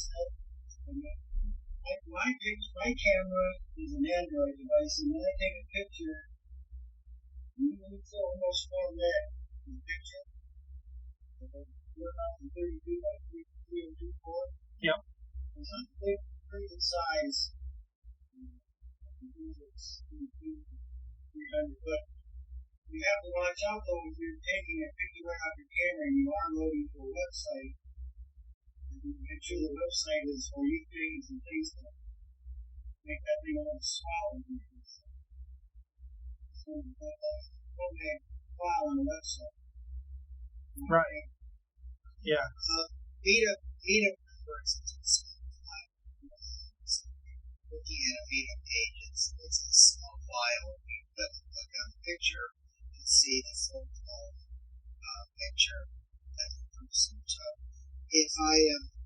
Speaker 3: My camera is an Android device, and when I take a picture, it's almost format the picture. 432 by 324.
Speaker 2: Yep.
Speaker 3: It's not big, pretty good size. It's 300, but you have to watch out though if you're taking a picture right off your camera and you are loading to a website. Make sure the website is for you things and things that make that thing a little swallow. So don't make file on the website.
Speaker 2: Right. Yeah.
Speaker 4: Meetup converts into a small file. Looking at a Meetup page, it's a small file. You click on the picture and see the full picture that the person took. If I'm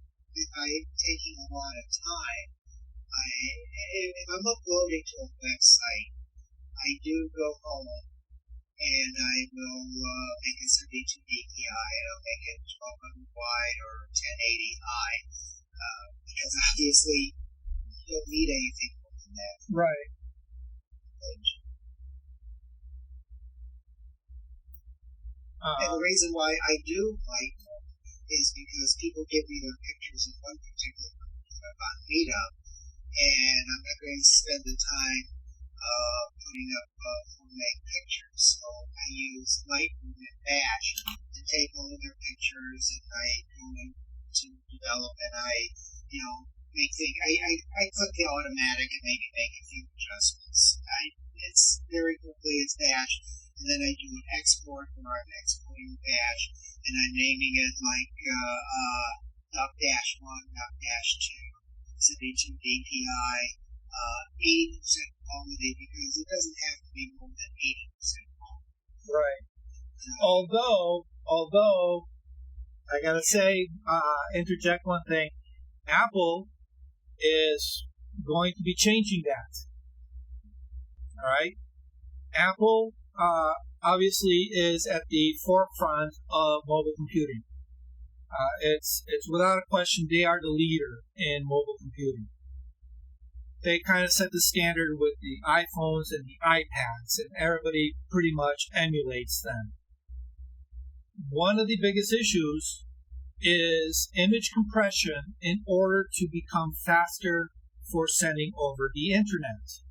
Speaker 4: taking a lot of time, if I'm uploading to a website, I do go home and I will make it 72 DPI, and I'll make it 1200 wide or 1080i, because obviously you don't need anything more than that.
Speaker 2: Right.
Speaker 4: And the reason why I do Lightroom is because people give me their pictures in one particular group on Meetup, and I'm not going to spend the time putting up format pictures. So I use Lightroom and Bash to take all of their pictures, and I go into develop, and I make things. I click the automatic and maybe make a few adjustments. It's very quickly. It's Bash. And then I do an export where I'm exporting Bash, and I'm naming it like .-1, .-2, 72 DPI, 80% quality, because it doesn't have to be more than 80% quality.
Speaker 2: Right. Although, I gotta say, interject one thing. Apple is going to be changing that. All right. Apple obviously is at the forefront of mobile computing. It's without a question they are the leader in mobile computing. They kind of set the standard with the iPhones and the iPads, and everybody pretty much emulates them. One of the biggest issues is image compression in order to become faster for sending over the internet.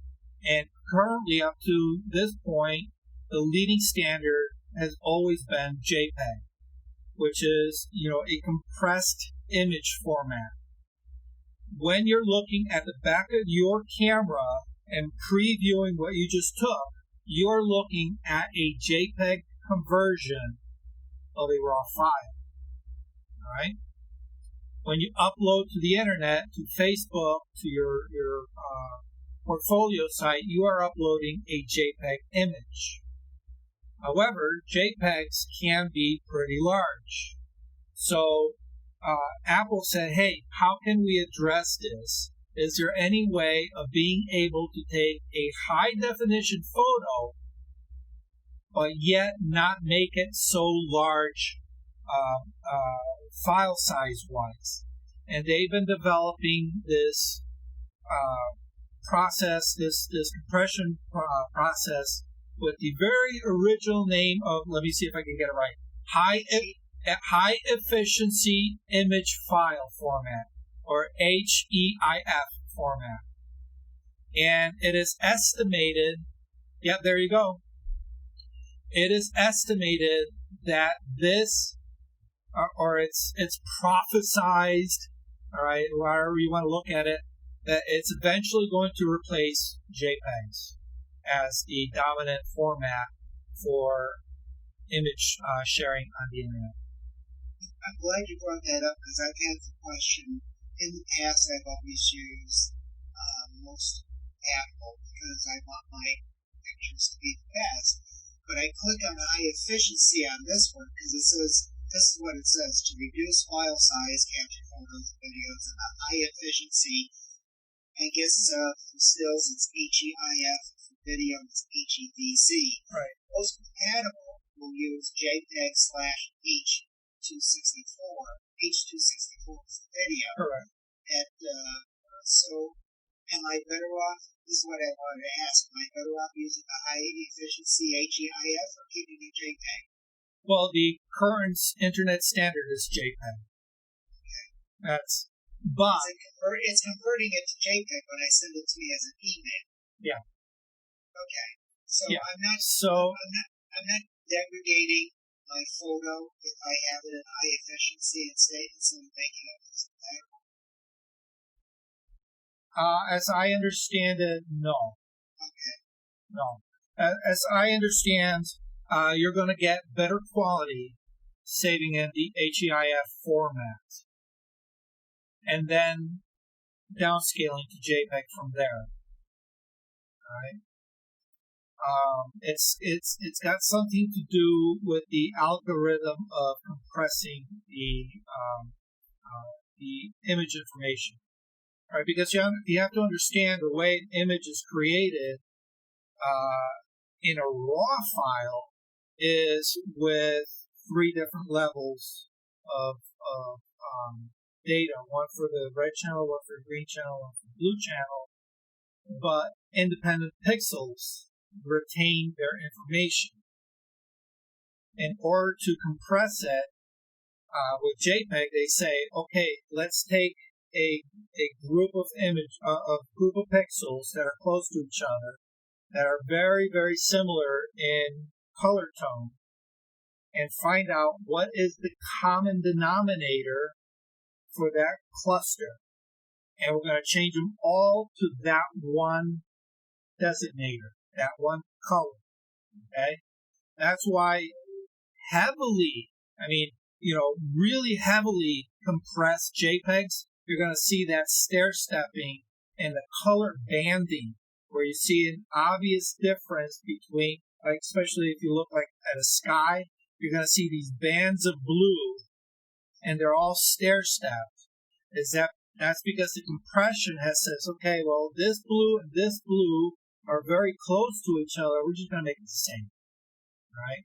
Speaker 2: And currently, up to this point, the leading standard has always been JPEG, which is, a compressed image format. When you're looking at the back of your camera and previewing what you just took, you're looking at a JPEG conversion of a raw file. All right? When you upload to the internet, to Facebook, to your portfolio site, you are uploading a JPEG image. However, JPEGs can be pretty large. So Apple said, hey, how can we address this? Is there any way of being able to take a high definition photo, but yet not make it so large file size wise? And they've been developing this process, this compression process, with the very original name of, let me see if I can get it right, high efficiency image file format, or HEIF format. And it is estimated, there you go. It is estimated that this, or it's prophesized, all right, however you want to look at it, that it's eventually going to replace JPEGs as the dominant format for image sharing on the internet.
Speaker 4: I'm glad you brought that up because I've had the question. In the past, I've always used most Apple because I want my pictures to be the best. But I click on high efficiency on this one because it says, this is what it says, to reduce file size, capture photos, videos, and a high efficiency. I guess for stills it's HEIF, for video it's HEVC.
Speaker 2: Right.
Speaker 4: Most compatible will use JPEG H.264 for video.
Speaker 2: Correct.
Speaker 4: And so, am I better off? This is what I wanted to ask. Am I better off using the high efficiency HEIF or keeping it JPEG?
Speaker 2: Well, the current internet standard is JPEG.
Speaker 4: Okay.
Speaker 2: But
Speaker 4: it's converting it to JPEG when I send it to me as an email.
Speaker 2: Yeah.
Speaker 4: Okay. So
Speaker 2: yeah.
Speaker 4: I'm not degrading my photo if I have it at high efficiency instead of making it compatible.
Speaker 2: As I understand it, no.
Speaker 4: Okay.
Speaker 2: No. As I understand, you're going to get better quality saving in the HEIF format, and then downscaling to JPEG from there. All right. It's got something to do with the algorithm of compressing the image information. All right, because you have to understand the way an image is created in a raw file is with 3 different levels of data, one for the red channel, one for the green channel, one for the blue channel, but independent pixels retain their information. In order to compress it with JPEG, they say, okay, let's take a group of group of pixels that are close to each other, that are very, very similar in color tone, and find out what is the common denominator for that cluster. And we're going to change them all to that one designator, that one color. Okay? That's why really heavily compressed JPEGs, you're going to see that stair-stepping and the color banding, where you see an obvious difference between, like, especially if you look like at a sky, you're going to see these bands of blue, and they're all stair-stepped. That's because the compression says, okay, well, this blue and this blue are very close to each other. We're just going to make it the same. All right?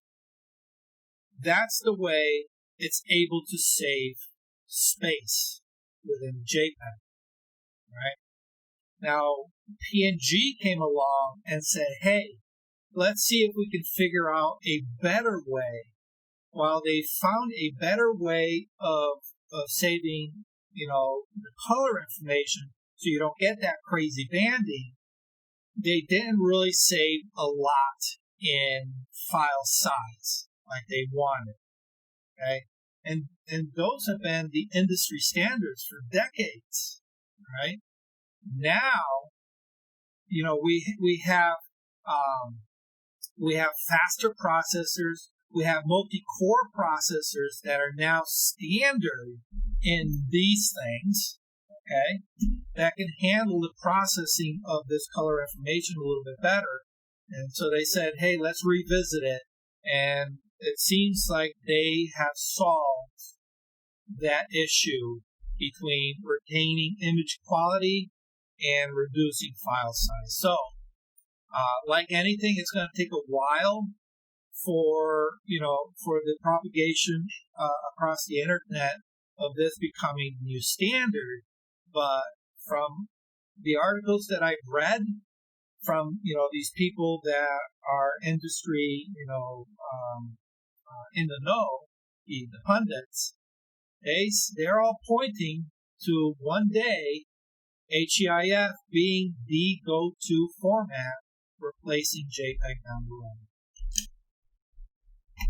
Speaker 2: That's the way it's able to save space within JPEG. Right? Now, PNG came along and said, hey, let's see if we can figure out a better way. While they found a better way of saving, the color information so you don't get that crazy banding, they didn't really save a lot in file size like they wanted. Okay? And those have been the industry standards for decades. Right? Now, we have faster processors. We have multi-core processors that are now standard in these things, okay, that can handle the processing of this color information a little bit better. And so they said, hey, let's revisit it. And it seems like they have solved that issue between retaining image quality and reducing file size. So, like anything, it's going to take a while for the propagation across the internet of this becoming the new standard. But from the articles that I've read from these people that are industry in the know, the pundits, they're all pointing to one day HEIF being the go-to format, replacing JPEG down the road.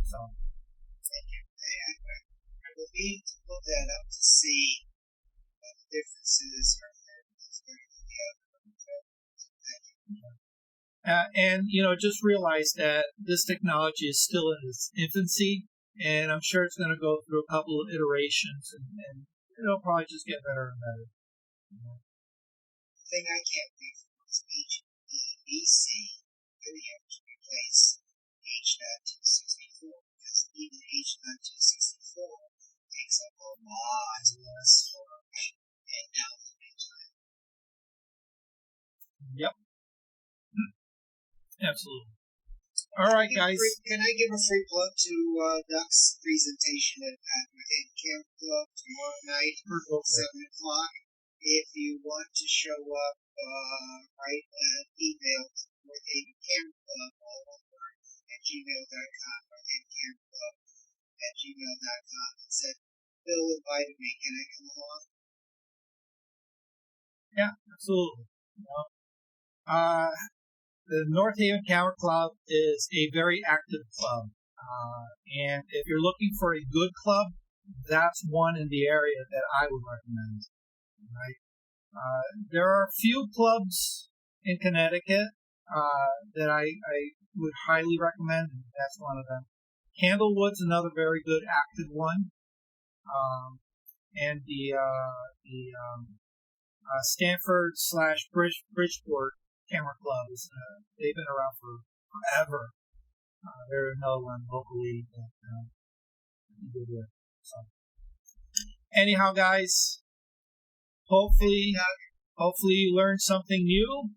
Speaker 2: So
Speaker 4: need to look that up to see what the differences are from the other.
Speaker 2: And just realize that this technology is still in its infancy, and I'm sure it's going to go through a couple of iterations, and it'll probably just get better and better.
Speaker 4: The thing I can't wait for is HEVC video to replace H.264, because even H.264 takes up a lot of storage and now the time.
Speaker 2: Yep. Absolutely. All right, guys.
Speaker 4: Can I give a free plug to Duck's presentation at Northaven Camp Club tomorrow night, 7 o'clock? If you want to show up, write an email to Northaven Camp Club, all over, at gmail.com, northavencamp.gmail.com, and said, Bill invited me, can I come along?
Speaker 2: Yeah, absolutely. The Northaven Camera Club is a very active club, and if you're looking for a good club, that's one in the area that I would recommend. Right? There are a few clubs in Connecticut that I would highly recommend, and that's one of them. Candlewood's another very good active one, and the Stanford/Bridgeport Camera Club is they've been around for forever. They're another one locally that you do. So, anyhow, guys, hopefully you learned something new.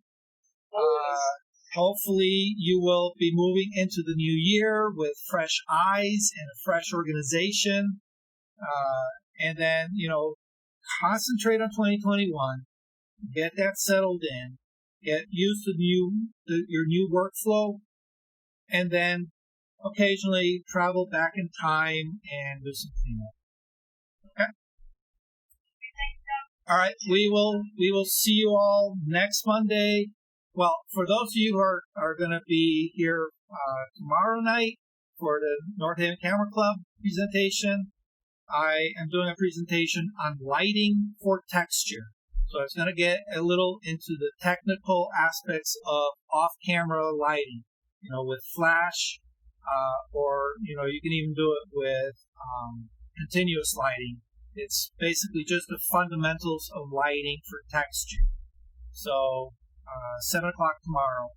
Speaker 2: Hopefully you will be moving into the new year with fresh eyes and a fresh organization, and then concentrate on 2021. Get that settled in. Get used to your new workflow, and then occasionally travel back in time and do some cleanup. Okay. All right. We will see you all next Monday. Well, for those of you who are going to be here tomorrow night for the Northaven Camera Club presentation, I am doing a presentation on lighting for texture. So it's going to get a little into the technical aspects of off-camera lighting, with flash, or, you can even do it with continuous lighting. It's basically just the fundamentals of lighting for texture. So 7 o'clock tomorrow.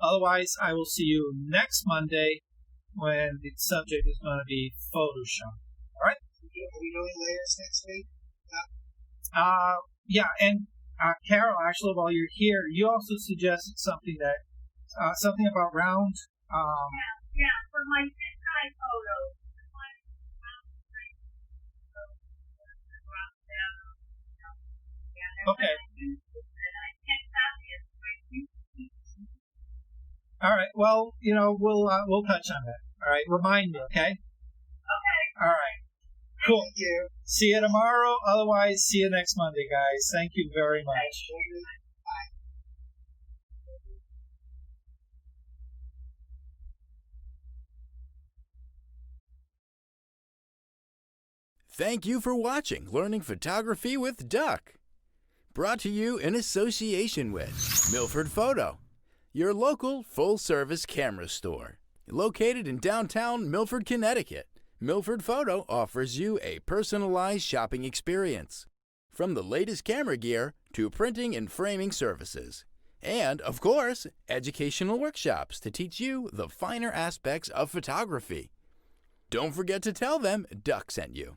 Speaker 2: Otherwise, I will see you next Monday when the subject is going to be Photoshop. All right?
Speaker 4: Are we doing layers next week?
Speaker 2: Yeah, and Carol, actually, while you're here, you also suggested something about round.
Speaker 6: Yeah, for my sky photos.
Speaker 2: Okay. All right. Well, we'll touch on that. All right. Remind me, okay?
Speaker 6: Okay.
Speaker 2: All right. Cool.
Speaker 4: Thank you.
Speaker 2: See you tomorrow. Otherwise, see you next Monday, guys. Thank you very much.
Speaker 1: Thank you for watching Learning Photography with Duck. Brought to you in association with Milford Photo, your local full-service camera store. Located in downtown Milford, Connecticut, Milford Photo offers you a personalized shopping experience. From the latest camera gear to printing and framing services. And, of course, educational workshops to teach you the finer aspects of photography. Don't forget to tell them Duck sent you.